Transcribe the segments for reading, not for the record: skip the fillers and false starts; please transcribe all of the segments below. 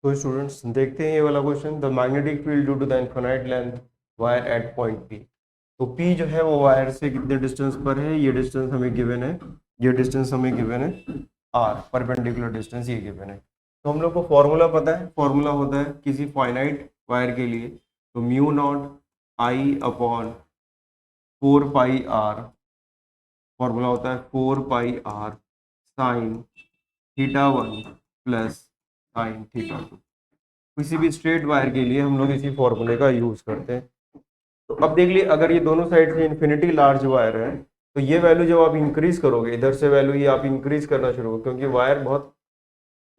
तो स्टूडेंट्स देखते हैं ये वाला question. The magnetic field due to the infinite length wire at point P. तो पी जो है वो वायर से कितने डिस्टेंस पर है, ये डिस्टेंस हमें गिवन है, ये डिस्टेंस हमें गिवन है आर, परपेंडिकुलर डिस्टेंस ये गिवन है। तो हम लोग को फॉर्मूला पता है, फॉर्मूला होता है किसी फाइनाइट वायर के लिए तो mu naught I upon 4 pi R, formula होता है 4 pi R sine theta 1 plus sine theta 2। किसी भी स्ट्रेट वायर के लिए हम लोग इसी फॉर्मूले का यूज करते हैं। तो अब देख लिए, अगर ये दोनों साइड से इन्फिनिटी लार्ज वायर है तो ये वैल्यू जब आप इंक्रीज करोगे, इधर से वैल्यू ये आप इंक्रीज करना शुरू करोगे क्योंकि वायर बहुत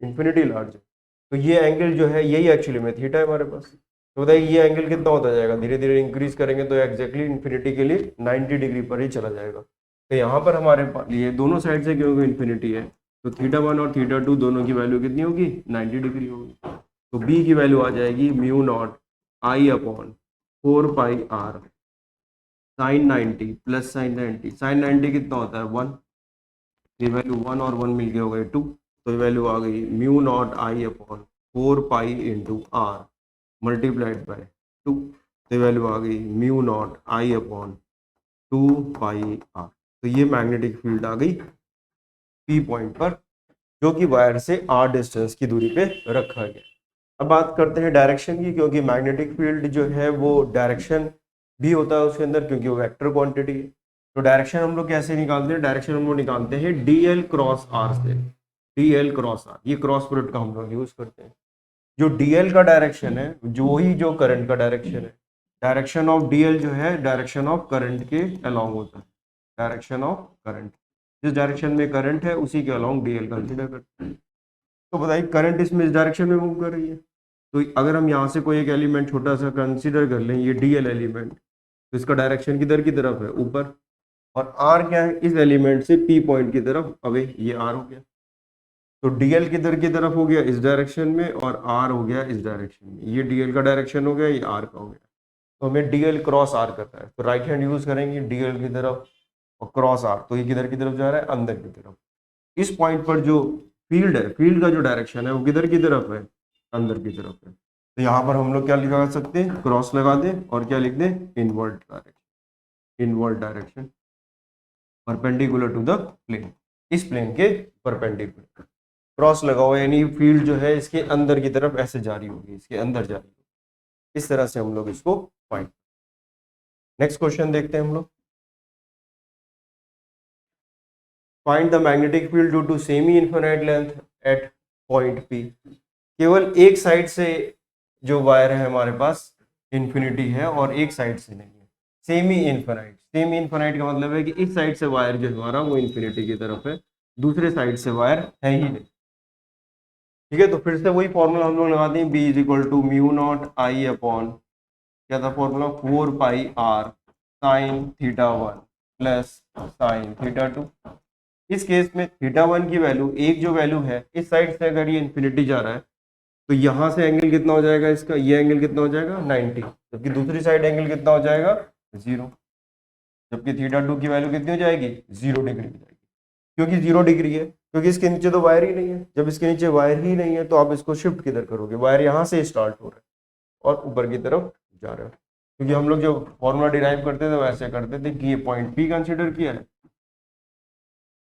इन्फिनिटी लार्ज है। तो ये एंगल जो है यही एक्चुअली में थीटा है हमारे पास। तो बताइए ये एंगल कितना होता जाएगा, धीरे धीरे इंक्रीज करेंगे तो एग्जैक्टली इन्फिनिटी के लिए 90 डिग्री पर ही चला जाएगा। तो यहाँ पर हमारे पास ये दोनों साइड से क्योंकि इन्फिनिटी है तो थीटा 1 और थीटा 2 दोनों की वैल्यू कितनी होगी, 90 डिग्री होगी। तो बी की वैल्यू आ जाएगी mu naught I upon 4 pi R sine 90 plus sine 90 कितना होता है 1, ये वैल्यू 1 और 1 मिल गए हो गए 2। तो ये वैल्यू आ गई mu naught I upon 4 pi into R multiplied by 2। तो ये वैल्यू आ गई mu naught I upon 2 pi R. तो ये मैग्नेटिक फील्ड आ गई पी पॉइंट पर, जो कि वायर से आर डिस्टेंस की दूरी पे रखा गया। अब बात करते हैं डायरेक्शन की, क्योंकि मैग्नेटिक फील्ड जो है वो डायरेक्शन भी होता है उसके अंदर, क्योंकि वो वेक्टर क्वांटिटी है। तो डायरेक्शन हम लोग कैसे निकालते हैं, डायरेक्शन हम लोग निकालते हैं डीएल क्रॉस आर से। डीएल क्रॉस आर, ये क्रॉस प्रोडक्ट का हम लोग यूज करते हैं। जो डीएल का डायरेक्शन है जो ही जो करंट का डायरेक्शन है, डायरेक्शन ऑफ डीएल जो है डायरेक्शन ऑफ करंट के अलोंग होता है। डायरेक्शन ऑफ करंट, जिस डायरेक्शन में करंट है उसी के अलोंग डीएल कंसीडर करते हैं। तो बताइए करंट इसमें इस डायरेक्शन में मूव कर रही है, तो अगर हम यहाँ से कोई एक एलिमेंट छोटा सा कंसीडर कर लें, ये डीएल एलिमेंट, तो इसका डायरेक्शन किधर की तरफ है, ऊपर। और आर क्या है, इस एलिमेंट से पी पॉइंट की तरफ अवे, ये आर हो गया। तो डीएल किधर की तरफ हो गया, इस डायरेक्शन में, और आर हो गया इस डायरेक्शन में। ये डीएल का डायरेक्शन हो गया, ये आर का हो गया। तो हमें डीएल क्रॉस आर करना है, तो राइट हैंड यूज करेंगे डीएल की तरफ और क्रॉस आर। तो ये किधर की तरफ जा रहा है, अंदर की तरफ। इस पॉइंट पर जो फील्ड है, फील्ड का जो डायरेक्शन है वो किधर की तरफ है, अंदर की तरफ है। तो यहाँ पर हम लोग क्या लगा सकते हैं, क्रॉस लगा दें और क्या लिख दें, inward direction. Inward direction perpendicular to the plane, इस प्लेन के परपेंडिकुलर क्रॉस लगाओ, यानी फील्ड जो है इसके अंदर की तरफ ऐसे जारी होगी, इसके अंदर जारी होगी। इस तरह से हम लोग इसको फाइंड। नेक्स्ट क्वेश्चन देखते हैं हम लोग। Find the magnetic field due to semi infinite length at point P. केवल एक साइड से जो वायर है हमारे पास इन्फिनिटी है और एक साइड से नहीं है। सेमी इनफिनाइट, सेमी इनफिनाइट का मतलब है कि इस साइड से वायर जो है हमारा वो इन्फिनिटी की तरफ है, दूसरे साइड से वायर है ही नहीं। ठीक है, तो फिर से वही फॉर्मूला हम लोग लगाते हैं, B is equal to mu naught I upon, क्या था formula, 4 pi R sine theta 1 plus sine theta 2। इस केस में थीटा 1 की वैल्यू, एक जो वैल्यू है इस साइड से अगर ये इन्फिनिटी जा रहा है तो यहाँ से एंगल कितना हो जाएगा इसका, ये एंगल कितना हो जाएगा 90, जबकि दूसरी साइड एंगल कितना हो जाएगा 0, जबकि थीटा 2 की वैल्यू कितनी हो जाएगी 0 डिग्री हो जाएगी। क्योंकि 0 डिग्री है, क्योंकि इसके नीचे तो वायर ही नहीं है। जब इसके नीचे वायर ही नहीं है तो आप इसको शिफ्ट किधर करोगे, वायर यहाँ से स्टार्ट हो रहा है और ऊपर की तरफ जा रहा है। क्योंकि हम लोग जो फॉर्मूला डिराइव करते थे वैसे करते थे कि ये पॉइंट पी कंसिडर किया है,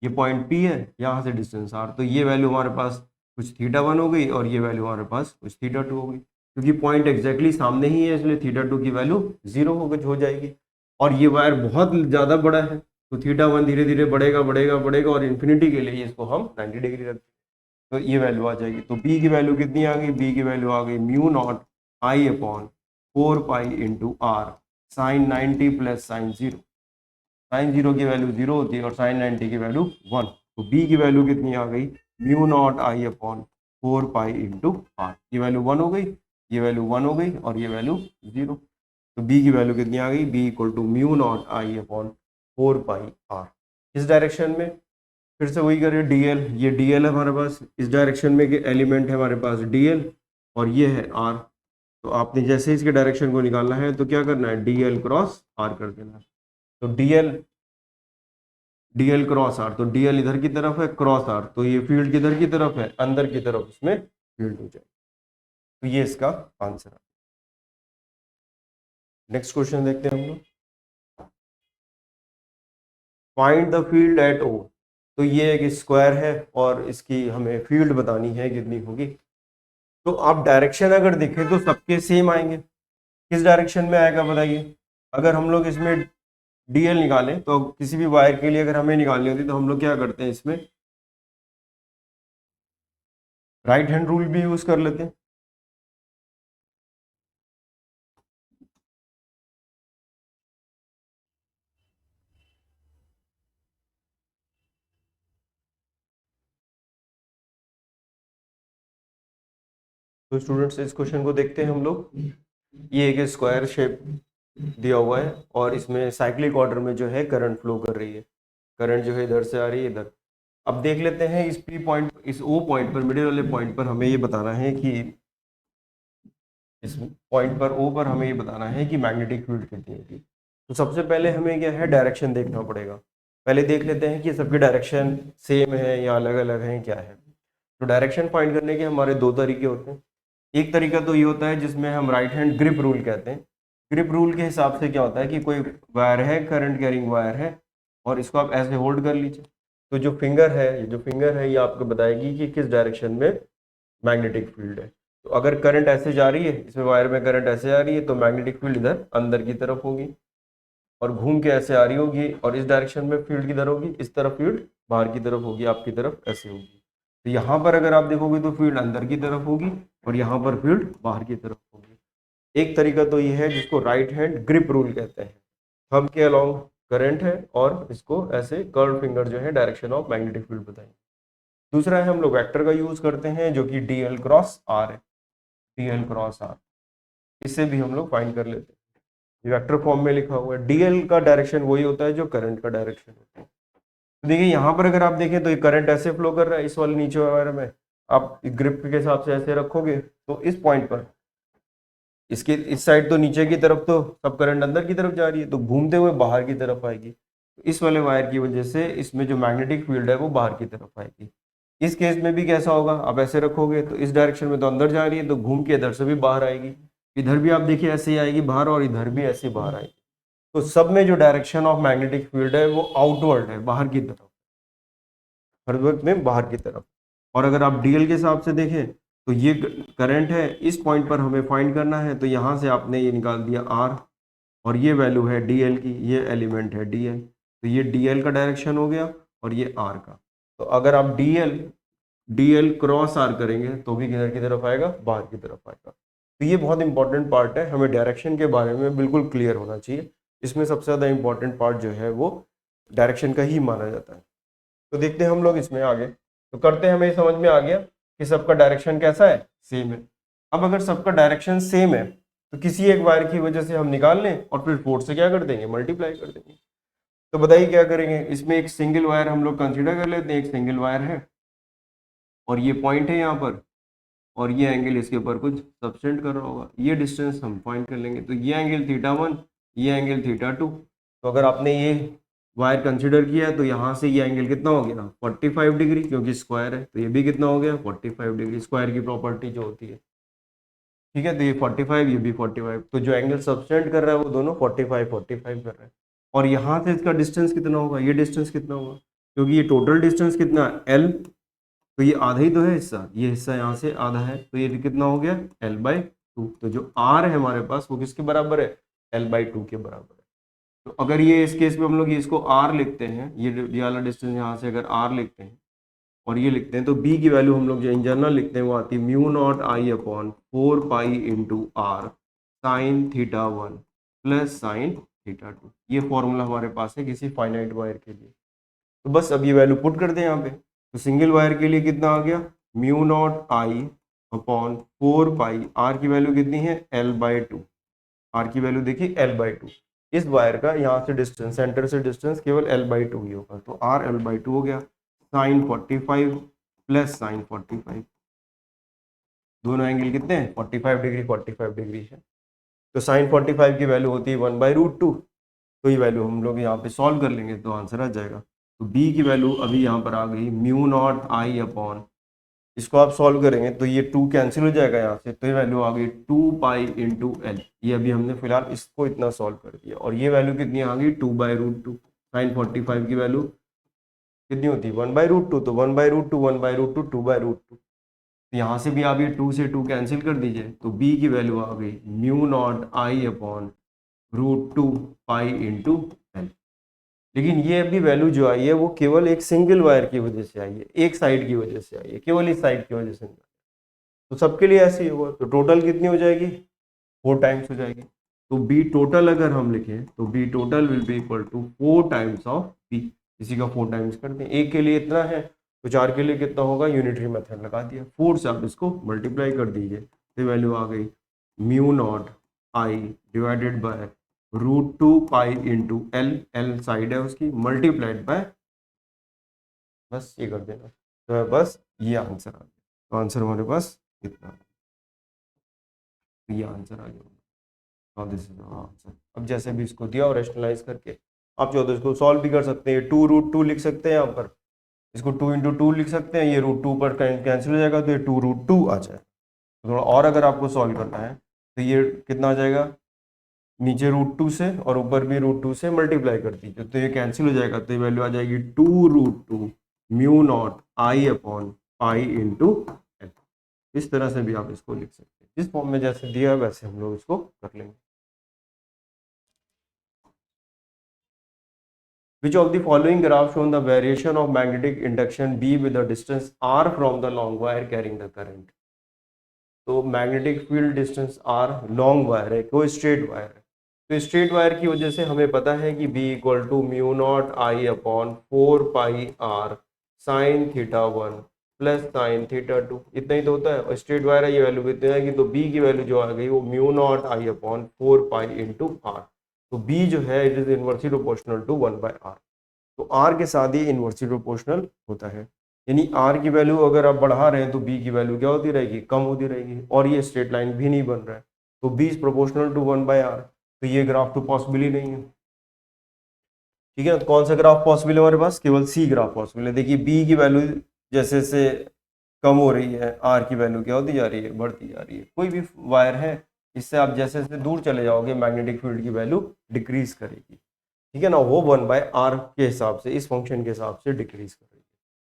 ये पॉइंट पी है, यहाँ से डिस्टेंस आर, तो ये वैल्यू हमारे पास कुछ थीटा 1 हो गई और ये वैल्यू हमारे पास कुछ थीटा 2 हो गई। क्योंकि पॉइंट एग्जैक्टली सामने ही है इसलिए थीटा 2 की वैल्यू 0 हो जाएगी। और ये वायर बहुत ज़्यादा बड़ा है तो थीटा 1 धीरे धीरे बढ़ेगा बढ़ेगा बढ़ेगा और इन्फिनिटी के लिए इसको हम 90 डिग्री रखते हैं, तो ये वैल्यू आ जाएगी। तो बी की वैल्यू कितनी आ गई, बी की वैल्यू आ गई mu naught I upon 4 pi into R sine 90 plus sine 0 की वैल्यू 0 होती है और साइन 90 की वैल्यू 1। तो बी की वैल्यू कितनी आ गई, mu naught I upon 4 pi into R. ये वैल्यू 1 हो गई, ये वैल्यू 1 हो गई और ये वैल्यू 0। तो बी की वैल्यू कितनी आ गई, B equal to mu naught I upon 4 pi R. इस डायरेक्शन में फिर से वही करिए, डीएल, ये डीएल है हमारे पास, इस डायरेक्शन में एलिमेंट है हमारे पास डीएल और ये है आर। तो आपने जैसे इसके डायरेक्शन को निकालना है तो क्या करना है, डीएल क्रॉस आर कर देना है। तो डीएल क्रॉस आर, तो डीएल इधर की तरफ है, क्रॉस आर, तो ये फील्ड किधर की तरफ है, अंदर की तरफ इसमें फील्ड हो जाएगी। तो ये इसका आंसर है। नेक्स्ट क्वेश्चन देखते हैं हम लोग। फाइंड द फील्ड एट ओ। तो ये एक स्क्वायर है और इसकी हमें फील्ड बतानी है कितनी होगी। तो आप डायरेक्शन अगर देखें तो सबके सेम आएंगे। किस डायरेक्शन में आएगा बताइए। अगर हम लोग इसमें डीएल निकालें तो किसी भी वायर के लिए अगर हमें निकालनी होती तो हम लोग क्या करते हैं, इसमें राइट हैंड रूल भी यूज कर लेते हैं। तो स्टूडेंट्स इस क्वेश्चन को देखते हैं हम लोग। ये एक स्क्वायर शेप दिया हुआ है और इसमें साइक्लिक ऑर्डर में जो है करंट फ्लो कर रही है। करंट जो है इधर से आ रही है इधर। अब देख लेते हैं इस पी पॉइंट, इस ओ पॉइंट पर, मिडिल वाले पॉइंट पर हमें ये बताना है कि इस पॉइंट पर ओ पर हमें ये बताना है कि मैग्नेटिक फील्ड कितनी होगी। तो सबसे पहले हमें क्या है, डायरेक्शन देखना पड़ेगा। पहले देख लेते हैं कि सबके डायरेक्शन सेम है या अलग अलग हैं, क्या है। तो डायरेक्शन फाइंड करने के हमारे दो तरीके होते हैं। एक तरीका तो ये होता है जिसमें हम राइट हैंड ग्रिप रूल कहते हैं। ग्रिप रूल के हिसाब से क्या होता है कि कोई वायर है, करंट कैरिंग वायर है, और इसको आप ऐसे होल्ड कर लीजिए। तो जो फिंगर है, ये जो फिंगर है, ये आपको बताएगी कि किस डायरेक्शन में मैग्नेटिक फील्ड है। तो अगर करंट ऐसे जा रही है, इसमें वायर में करंट ऐसे जा रही है, तो मैग्नेटिक फील्ड इधर अंदर की तरफ होगी। और घूम के ऐसे आ रही होगी और इस डायरेक्शन में फील्ड किधर होगी, इस तरफ फील्ड बाहर की तरफ होगी, आपकी तरफ ऐसे होगी। तो यहाँ पर अगर आप देखोगे तो फील्ड अंदर की तरफ होगी और यहाँ पर फील्ड बाहर की तरफ होगी। एक तरीका तो ये है जिसको राइट हैंड ग्रिप रूल कहते हैं। थंब के अलोंग करंट है और इसको ऐसे कर्व फिंगर जो है डायरेक्शन ऑफ मैग्नेटिक फील्ड बताएंगे। दूसरा है हम लोग वेक्टर का यूज करते हैं जो कि डी एल क्रॉस आर है। डी एल क्रॉस आर, इससे भी हम लोग फाइंड कर लेते हैं। वेक्टर फॉर्म में लिखा हुआ है। डीएल का डायरेक्शन वही होता है जो करंट का डायरेक्शन होता है। तो देखिए यहाँ पर अगर आप देखें तो ये करंट ऐसे फ्लो कर रहा है इस वाले नीचे वायर में। आप ग्रिप के हिसाब से ऐसे रखोगे तो इस पॉइंट पर, इसके इस साइड तो नीचे की तरफ तो सब करंट अंदर की तरफ जा रही है, तो घूमते हुए बाहर की तरफ आएगी। तो इस वाले वायर की वजह से इसमें जो मैग्नेटिक फील्ड है वो बाहर की तरफ आएगी। इस केस में भी कैसा होगा, आप ऐसे रखोगे तो इस डायरेक्शन में तो अंदर जा रही है, तो घूम के इधर से भी बाहर आएगी। इधर भी आप देखिए ऐसे ही आएगी बाहर और इधर भी ऐसे ही बाहर आएगी। तो सब में जो डायरेक्शन ऑफ मैग्नेटिक फील्ड है वो आउटवर्ड है, बाहर की तरफ, हर वक्त में बाहर की तरफ। और अगर आप डीएल के हिसाब से देखें तो ये करंट है, इस पॉइंट पर हमें फाइंड करना है, तो यहाँ से आपने ये निकाल दिया आर और ये वैल्यू है डीएल की, ये एलिमेंट है डीएल। तो ये डीएल का डायरेक्शन हो गया और ये आर का। तो अगर आप डीएल डीएल क्रॉस आर करेंगे तो भी किधर की तरफ आएगा, बाहर की तरफ आएगा। तो ये बहुत इंपॉर्टेंट पार्ट है, हमें डायरेक्शन के बारे में बिल्कुल क्लियर होना चाहिए। इसमें सबसे ज़्यादा इंपॉर्टेंट पार्ट जो है वो डायरेक्शन का ही माना जाता है। तो देखते हैं हम लोग इसमें आगे। तो करते हैं, हमें समझ में आ गया कि सबका डायरेक्शन कैसा है, सेम है। अब अगर सबका डायरेक्शन सेम है तो किसी एक वायर की वजह से हम निकाल लें और फिर फोर्स से क्या कर देंगे, मल्टीप्लाई कर देंगे। तो बताइए क्या करेंगे। इसमें एक सिंगल वायर हम लोग कंसीडर कर लेते हैं, एक सिंगल वायर है और ये पॉइंट है यहाँ पर, और ये एंगल इसके ऊपर कुछ सबसेंड कर रहा होगा। ये डिस्टेंस हम फाइंड कर लेंगे। तो ये एंगल θ1, ये एंगल θ2। तो अगर आपने ये वायर कंसिडर किया तो यहाँ से ये एंगल कितना हो गया, 45 डिग्री, क्योंकि स्क्वायर है। तो ये भी कितना हो गया, 45 डिग्री, स्क्वायर की प्रॉपर्टी जो होती है। ठीक है, तो ये 45, ये भी 45। तो जो एंगल सबसेंड कर रहा है वो दोनों 45 45 कर रहा है। और यहाँ से इसका डिस्टेंस कितना होगा, ये डिस्टेंस कितना होगा, क्योंकि ये टोटल डिस्टेंस कितना है L, तो ये आधा ही तो है हिस्सा, ये हिस्सा यहाँ से आधा है, तो ये कितना हो गया L/2। तो जो R है हमारे पास वो किसके बराबर है, L/2 के बराबर है। तो अगर ये इस केस में हम लोग इसको R लिखते हैं, ये वाला डिस्टेंस यहाँ से अगर R लिखते हैं और ये लिखते हैं, तो B की वैल्यू हम लोग जो इन जनरल लिखते हैं वो आती है μ0I/4π×R sin θ1 प्लस sin θ2। ये फॉर्मूला हमारे पास है किसी फाइनाइट वायर के लिए। तो बस अब ये वैल्यू पुट कर दें यहाँ पे। तो सिंगल वायर के लिए कितना आ गया, μ0I/4π, आर की वैल्यू कितनी है L/2। आर की वैल्यू देखिए L/2। इस वायर का यहाँ से डिस्टेंस, सेंटर से डिस्टेंस केवल L/2 ही होगा, तो R L/2 हो गया। sin 45 प्लस sin 45, दोनों एंगल कितने हैं, 45 डिग्री 45 डिग्री है। तो sin 45 की वैल्यू होती है 1/√2। तो ये वैल्यू हम लोग यहाँ पे सॉल्व कर लेंगे तो आंसर आ जाएगा। तो B की वैल्यू अभी यहाँ पर आ गई μ0I/4π इसको आप सॉल्व करेंगे तो ये 2 कैंसिल हो जाएगा यहाँ से, तो ये वैल्यू आ गई 2 पाई इंटू एल। ये अभी हमने फिलहाल इसको इतना सॉल्व कर दिया, और ये वैल्यू कितनी आ गई 2/√2। साइन 45 की वैल्यू कितनी होती है 1/√2, तो 1/√2 1/√2 2/√2। यहाँ से भी आप ये 2 से 2 कैंसिल कर दीजिए, तो बी की वैल्यू आ गई mu naught I upon √2 pi into L. लेकिन ये अभी वैल्यू जो आई है वो केवल एक सिंगल वायर की वजह से आई है, एक साइड की वजह से आई है, केवल इस साइड की वजह से नहीं। तो सबके लिए ऐसे ही होगा, तो टोटल कितनी हो जाएगी 4 टाइम्स हो जाएगी। तो बी टोटल अगर हम लिखें तो B total will be equal to 4 times of B. इसी का 4 टाइम्स करते हैं, एक के लिए इतना है तो 4 के लिए कितना होगा, यूनिटरी मेथड लगा दिया, 4 से आप इसको मल्टीप्लाई कर दीजिए, तो वैल्यू आ गई mu naught I divided by √2 pi into L, L side है उसकी, मल्टीप्लाइड बाय, बस ये कर देना, तो बस ये आंसर आ गया। तो आंसर हमारे पास इतना, तो ये आंसर आ गया। This is answer. अब जैसे भी इसको दिया और रेशनलाइज करके आप चाहो तो इसको सॉल्व भी कर सकते हैं, 2√2 लिख सकते हैं यहाँ पर, इसको 2 × 2 लिख सकते हैं, ये √2 पर कैंसिल हो जाएगा तो ये 2√2 आ जाएगा। तो थोड़ा और अगर आपको सॉल्व करना है तो ये कितना आ जाएगा, नीचे √2 से और ऊपर भी √2 से मल्टीप्लाई कर दीजिए, तो ये कैंसिल हो जाएगा, तो ये वैल्यू आ जाएगी 2√2 mu naught I upon pi into L. इस तरह से भी आप इसको लिख सकते हैं, जिस फॉर्म में जैसे दिया है वैसे हम लोग इसको कर लेंगे। Which of the following graph shown the variation of magnetic induction B with the distance r from the long wire carrying the current? तो magnetic field distance r long wire है, कोई स्ट्रेट वायर है, तो straight wire की वजह से हमें पता है कि B equal to mu naught I upon 4 pi r sine theta 1 plus sine theta 2, इतना ही तो होता है। और स्ट्रेट वायर है, ये वैल्यू कितनी आएगी, तो B की वैल्यू जो आ गई वो mu naught I upon 4 pi into R. तो B जो है it is inversely proportional to 1/r। तो आर के साथ ही इनवर्सली प्रोपोर्शनल होता है, यानी आर की वैल्यू अगर आप बढ़ा रहे हैं तो बी की वैल्यू क्या होती रहेगी, कम होती रहेगी, और ये स्ट्रेट लाइन भी नहीं बन रहा है, तो B is proportional to 1/r, तो ये ग्राफ तो पॉसिबल ही नहीं है। ठीक है, तो कौन सा ग्राफ पॉसिबल है हमारे पास, केवल सी ग्राफ पॉसिबल है। देखिए बी की वैल्यू जैसे से कम हो रही है, आर की वैल्यू क्या होती जा रही है, बढ़ती जा रही है। कोई भी वायर है, इससे आप जैसे जैसे दूर चले जाओगे मैग्नेटिक फील्ड की वैल्यू डिक्रीज करेगी। ठीक है ना, वो 1/r के हिसाब से, इस फंक्शन के हिसाब से डिक्रीज करेगी।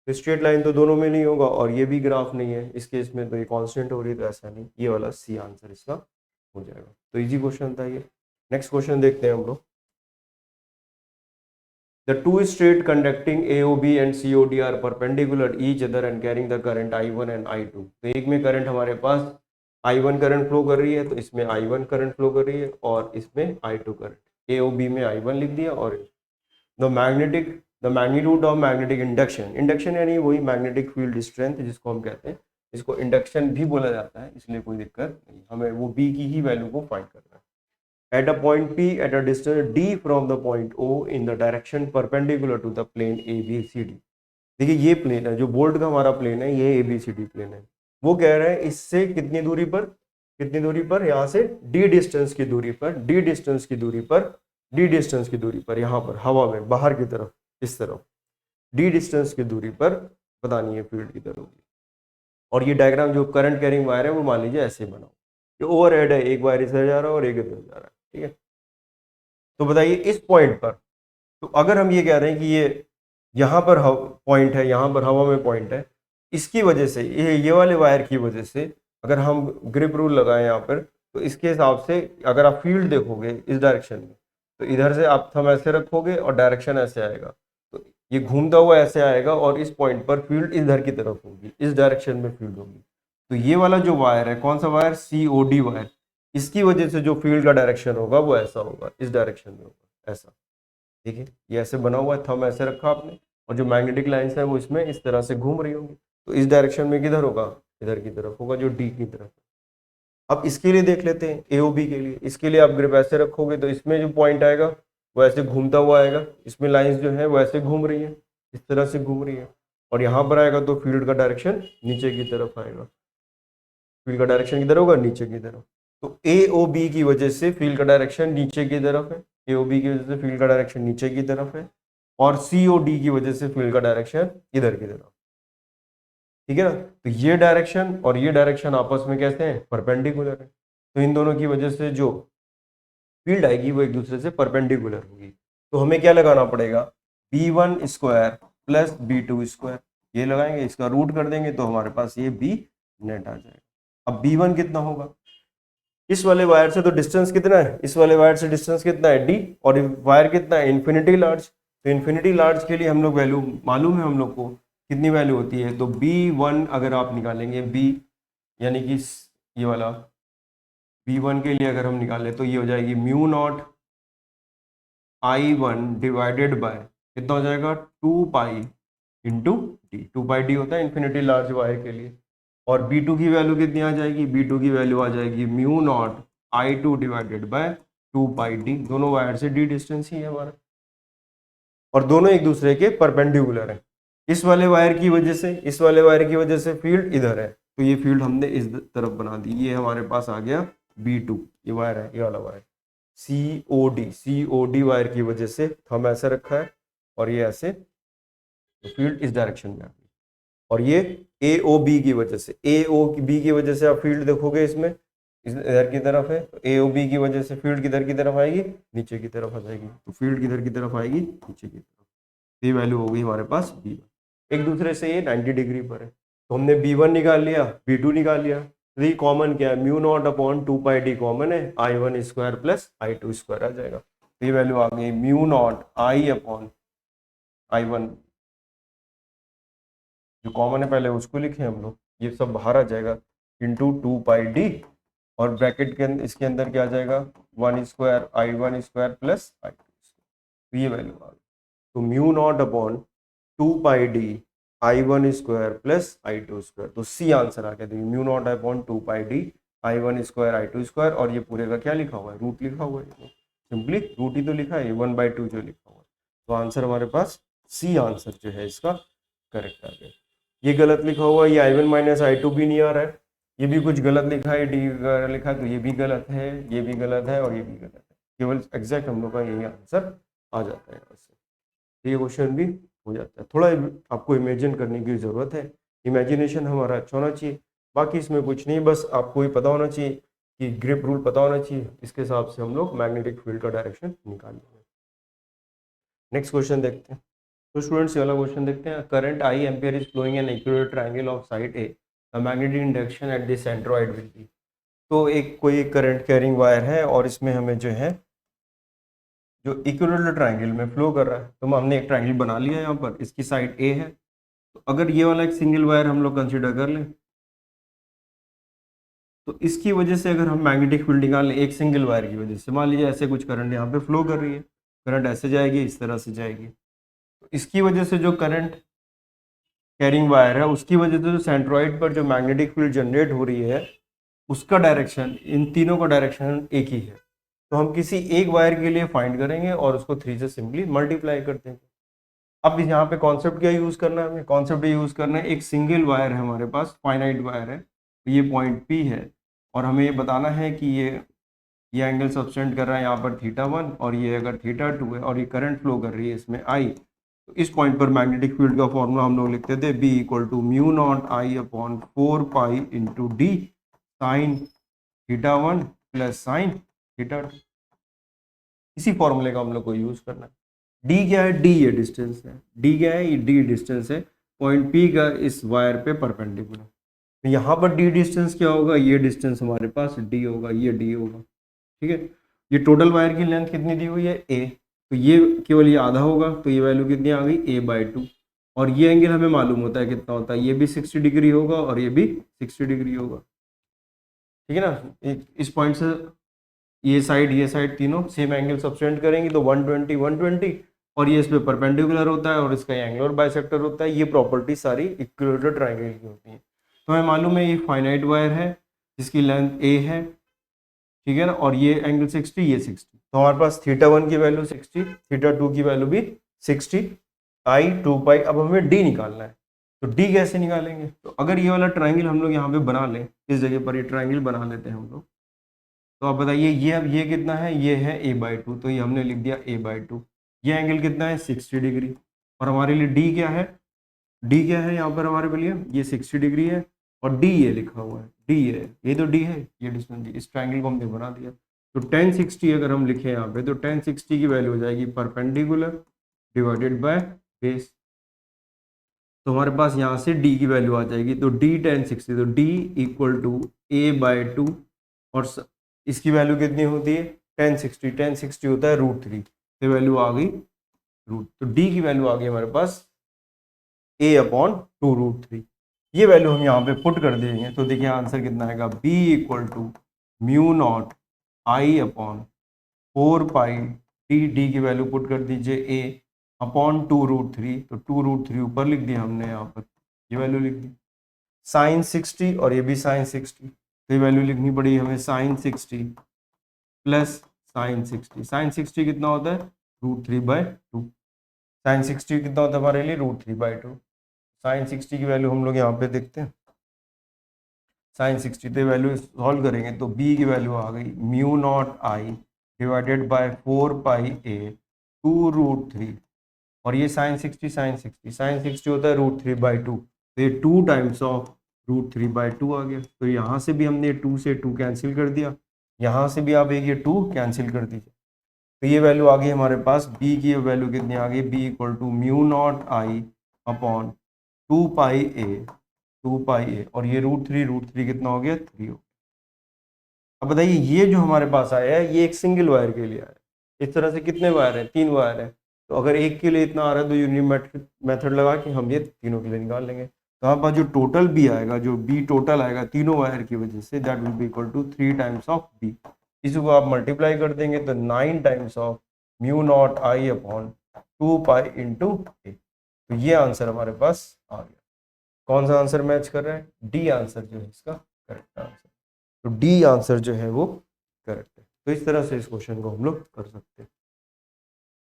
तो स्ट्रेट लाइन तो दोनों में नहीं होगा, और ये भी ग्राफ नहीं है इस केस में, तो ये कांस्टेंट हो रही है, तो ऐसा नहीं, ये वाला सी आंसर इसका हो जाएगा। तो इजी क्वेश्चन था ये। नेक्स्ट क्वेश्चन देखते हैं हम लोग। The two straight conducting AOB and COD are perpendicular each other and carrying the current I1 and I2। तो एक में करंट हमारे पास I1 करंट फ्लो कर रही है, तो इसमें I1 करंट फ्लो कर रही है, और इसमें I2 करंट, AOB में I1 लिख दिया। और the magnitude of magnetic induction, induction यानी वही मैग्नेटिक फील्ड स्ट्रेंथ जिसको हम कहते हैं, इसको इंडक्शन भी बोला जाता है, इसलिए कोई दिक्कत नहीं, हमें वो बी की ही वैल्यू को फाइंड करना है। At a point P at a distance d from the point O in the direction perpendicular to the plane ABCD। देखिए ये प्लेन है, जो बोर्ड का हमारा प्लेन है, ये ABCD प्लेन है। वो कह रहे हैं इससे कितनी दूरी पर, कितनी दूरी पर, यहाँ से d डिस्टेंस की दूरी पर, d डिस्टेंस की दूरी पर, d डिस्टेंस की दूरी पर, यहाँ पर हवा में बाहर की तरफ, इस तरफ d डिस्टेंस की दूरी पर बतानी है फील्ड की तरफ। और ये डायग्राम जो करंट कैरिंग वायर है वो मान लीजिए ऐसे बनाओ, ये ओवरहेड है, एक वायर इधर जा रहा है और एक इधर जा रहा है। ठीक है, तो बताइए इस पॉइंट पर, तो अगर हम ये कह रहे हैं कि ये यहाँ पर पॉइंट है, यहाँ पर हवा में पॉइंट है, इसकी वजह से, ये वाले वायर की वजह से अगर हम ग्रिप रूल लगाएं यहाँ पर, तो इसके हिसाब से अगर आप फील्ड देखोगे इस डायरेक्शन में, तो इधर से आप थंब ऐसे रखोगे और डायरेक्शन ऐसे आएगा, तो ये घूमता हुआ ऐसे आएगा, और इस पॉइंट पर फील्ड इधर की तरफ होगी, इस डायरेक्शन में फील्ड होगी। तो ये वाला जो वायर है, कौन सा वायर, COD वायर, इसकी वजह से जो फील्ड का डायरेक्शन होगा वो ऐसा होगा, इस डायरेक्शन में होगा, ऐसा। ठीक है, ये ऐसे बना हुआ है, थंब ऐसे रखा आपने, और जो मैग्नेटिक लाइंस है वो इसमें इस तरह से घूम रही होंगी, तो इस डायरेक्शन में किधर होगा, इधर की तरफ होगा, जो डी की तरफ। अब इसके लिए देख लेते हैं, AOB के लिए, इसके लिए आप ग्रिप ऐसे रखोगे तो इसमें जो पॉइंट आएगा वो ऐसे घूमता हुआ आएगा, इसमें लाइंस जो है वो ऐसे घूम रही है, इस तरह से घूम रही है, और यहाँ पर आएगा तो फील्ड का डायरेक्शन नीचे की तरफ आएगा, फील्ड का डायरेक्शन किधर होगा, नीचे की तरफ। तो AOB की वजह से फील्ड का डायरेक्शन नीचे की तरफ है, AOB की वजह से फील्ड का डायरेक्शन नीचे की तरफ है, और COD की वजह से फील्ड का डायरेक्शन इधर की तरफ। ठीक है ना। तो ये डायरेक्शन और ये डायरेक्शन आपस में कैसे हैं, परपेंडिकुलर है। तो इन दोनों की वजह से जो फील्ड आएगी वो एक दूसरे से परपेंडिकुलर होगी। तो हमें क्या लगाना पड़ेगा, b1 square plus b2 square, ये लगाएंगे, इसका रूट कर देंगे तो हमारे पास ये b नेट आ जाएगा। अब b1 कितना होगा, इस वाले वायर से तो डिस्टेंस कितना है, इस वाले वायर से डिस्टेंस कितना है d, और वायर कितना है इन्फिनिटी लार्ज। तो इन्फिनिटी लार्ज के लिए हम लोग वैल्यू मालूम है हम लोग को कितनी वैल्यू होती है, तो b1 अगर आप निकालेंगे b, यानी कि ये वाला b1 के लिए अगर हम निकालें तो ये हो जाएगी mu not I1 divided by कितना हो जाएगा 2 pi into D, 2 pi D होता है इन्फिनिटी लार्ज वायर के लिए। और B2 की वैल्यू कितनी आ जाएगी, B2 की वैल्यू आ जाएगी mu not I2 divided by 2 pi D, दोनों वायर से डी डिस्टेंस ही है हमारा, और दोनों एक दूसरे के परपेंडिकुलर है। इस वाले वायर की वजह से, इस वाले वायर की वजह से फील्ड इधर है, तो ये फील्ड हमने इस तरफ बना दी, ये हमारे पास आ गया B2, ये वायर है, ये वाला वायर COD वायर की वजह से थंब ऐसे रखा है और ये ऐसे, तो फील्ड इस डायरेक्शन में आ गई। और ये AOB की वजह से, AOB की वजह से आप फील्ड देखोगे इसमें इधर की तरफ है, तो AOB की वजह से फील्ड किधर की तरफ आएगी, नीचे की तरफ आ जाएगी, तो फील्ड किधर की तरफ आएगी, नीचे की तरफ। ये वैल्यू हो गई हमारे पास B1, एक दूसरे से ये 90 डिग्री पर है, तो हमने B1 निकाल लिया, B2 निकाल लिया। तो कॉमन क्या है, mu naught upon 2 pi D common है, I1 square plus I2 square आ जाएगा। तो ये वैल्यू आ गई mu naught I upon I1, जो कॉमन है पहले उसको लिखे हम लोग, ये सब बाहर आ जाएगा, इंटू 2 पाई डी, और ब्रैकेट के अंदर इसके अंदर क्या आ जाएगा 1 square I1 square plus I2 square, तो ये वैल्यू आ गई। तो mu naught upon 2 pi D I1 square plus I2 square, तो सी आंसर आ गया। देखिए mu naught upon 2 pi D I1 square I2 square, और ये पूरे का क्या लिखा हुआ है, रूट लिखा हुआ है, सिंपली रूट ही तो लिखा है, 1/2 जो लिखा हुआ है। तो आंसर हमारे पास सी आंसर जो है इसका करेक्ट आ गया। ये गलत लिखा हुआ है, ये I1 माइनस I2 भी नहीं आ रहा है, ये भी कुछ गलत लिखा है, डी लिखा है, तो ये भी गलत है, ये भी गलत है, और ये भी गलत है, केवल एग्जैक्ट हम लोग का यही आंसर आ जाता है इससे। तो ये क्वेश्चन भी हो जाता है। थोड़ा आपको इमेजिन करने की ज़रूरत है, इमेजिनेशन हमारा अच्छा होना चाहिए, बाकी इसमें कुछ नहीं, बस आपको ये पता होना चाहिए कि ग्रिप रूल पता होना चाहिए, इसके हिसाब से हम लोग मैग्नेटिक फील्ड का डायरेक्शन निकाल लेंगे। नेक्स्ट क्वेश्चन देखते हैं। तो स्टूडेंट्स ये वाला क्वेश्चन देखते हैं, current I ampere is flowing an equilateral triangle of side A, the magnetic direction at the centroid will be. तो एक कोई करंट कैरिंग वायर है और इसमें हमें जो है जो इक्विलेटरल ट्रायंगल में फ्लो कर रहा है, तो हमने एक ट्रायंगल बना लिया यहाँ पर, इसकी साइड ए है। तो अगर ये वाला एक सिंगल वायर हम लोग कंसिडर कर लें, तो इसकी वजह से अगर हम मैग्नेटिक फील्ड निकाल लें एक सिंगल वायर की वजह से, मान लीजिए ऐसे कुछ करंट यहाँ पे फ्लो कर रही है, करंट ऐसे जाएगी, इस तरह से जाएगी, तो इसकी वजह से जो करंट कैरिंग वायर है उसकी वजह से जो सेंट्रॉइड पर जो मैग्नेटिक फील्ड जनरेट हो रही है उसका डायरेक्शन, इन तीनों का डायरेक्शन एक ही है। तो हम किसी एक वायर के लिए फाइंड करेंगे और उसको 3 से सिंपली मल्टीप्लाई कर देंगे। अब यहाँ पे कॉन्सेप्ट क्या यूज़ करना है हमें, कॉन्सेप्ट यूज़ करना है, एक सिंगल वायर है हमारे पास, फाइनाइट वायर है, तो ये पॉइंट P है, और हमें ये बताना है कि ये एंगल सब्सटेंड कर रहा है यहाँ पर θ1, और ये अगर θ2 है, और ये करंट फ्लो कर रही है इसमें I, तो इस पॉइंट पर मैग्नेटिक फील्ड का फॉर्मूला हम लोग लिखते थे B equal to mu naught I upon 4 pi into D sine θ1 plus sine θ2। इसी फॉर्मूले का हम लोग को यूज़ करना है। डी क्या है, डी ये डिस्टेंस है, डी क्या है, ये डी डिस्टेंस है पॉइंट P का इस वायर पे परपेंडिकुलर। तो यहाँ पर डी डिस्टेंस क्या होगा, ये डिस्टेंस हमारे पास डी होगा, ये डी होगा, ठीक है। ये टोटल वायर की लेंथ कितनी दी हुई है A, तो ये केवल ये आधा होगा, तो ये वैल्यू कितनी आ गई A/2, और ये एंगल हमें मालूम होता है कितना होता है, ये भी 60 डिग्री होगा और ये भी 60 डिग्री होगा, ठीक है ना। इस पॉइंट से ये साइड तीनों सेम एंगल सब्सटेंड करेंगी तो 120 120, और ये इस पे परपेंडिकुलर होता है और इसका एंगुलर बाइसेक्टर होता है। ये प्रॉपर्टी सारी इक्विलेटरल ट्रायंगल की होती है। तो हमें मालूम है ये फाइनाइट वायर है जिसकी लेंथ A है, ठीक है ना, और ये एंगल 60, ये 60, तो हमारे पास θ1 की वैल्यू 60, θ2 की वैल्यू भी 60, I 2 पाई। अब हमें D निकालना है, तो D कैसे निकालेंगे, तो अगर ये वाला ट्रायंगल हम लोग यहाँ पे बना लें, इस जगह पर ये ट्रायंगल बना लेते हैं हम लोग, तो आप बताइए ये अब ये कितना है, ये है A/2, तो ये हमने लिख दिया A/2। ये एंगल कितना है 60 डिग्री, और हमारे लिए D क्या है डी क्या है यहाँ पर हमारे लिए, ये 60 डिग्री है, और डी ये लिखा हुआ है, डी है, ये तो डी है, ये डिस्टेंस डी, इस ट्रायंगल को हमने बना दिया। तो 1060 अगर हम लिखें यहाँ पे, तो 1060 की वैल्यू हो जाएगी परपेंडिकुलर डिवाइडेड बाय बेस। तो हमारे पास यहाँ से डी की वैल्यू आ जाएगी, तो डी 1060, तो डी इक्वल टू a/2, और इसकी वैल्यू कितनी होती है 1060, 1060 होता है √3, तो वैल्यू आ गई तो डी की वैल्यू आ गई हमारे पास a/2√3। ये वैल्यू हम यहाँ पे पुट कर देंगे, तो देखिए आंसर कितना आएगा, b equal to mu naught I/4 pi D की वैल्यू पुट कर दीजिए a/2√3, तो 2√3 ऊपर लिख दिया हमने यहाँ पर, ये वैल्यू लिख दी। साइन 60 और ये भी साइन 60, तो ये वैल्यू लिखनी पड़ी हमें, साइन 60 प्लस साइन 60, साइन 60 कितना होता है √3/2, साइन 60 कितना होता है हमारे लिए √3/2। साइन 60 की वैल्यू हम लोग यहाँ पे देखते हैं, साइन 60 तो वैल्यू सॉल्व करेंगे, तो b की वैल्यू आ गई mu naught I divided by 4 pi a 2√3, और ये साइन 60, साइन 60, साइन 60 होता है √3/2, तो ये 2 टाइम्स ऑफ √3/2 आ गया। तो यहाँ से भी हमने 2 से 2 कैंसिल कर दिया, यहाँ से भी आप एक ये 2 कैंसिल कर दीजिए, तो ये वैल्यू आ गई हमारे पास, b की वैल्यू कितनी आ गई, b equal to mu naught I/2 pi a, और ये √3 कितना हो गया 3 हो। अब बताइए ये जो हमारे पास आया है ये एक सिंगल वायर के लिए आया है, इस तरह से कितने वायर हैं, 3 वायर हैं, तो अगर एक के लिए इतना आ रहा है तो यूनिट मेथड लगा के हम ये तीनों के लिए निकाल लेंगे। तो हमारे पास जो टोटल बी आएगा, जो बी टोटल आएगा तीनों वायर की वजह से, that will be equal to 3 times of B. इसी को आप मल्टीप्लाई कर देंगे तो 9 times of mu naught I/2 pi into A. तो ये आंसर हमारे पास आ गया। कौन सा आंसर मैच कर रहा है, डी आंसर जो है इसका करेक्ट आंसर, तो डी आंसर जो है वो करेक्ट है। तो इस तरह से इस क्वेश्चन को हम लोग कर सकते हैं।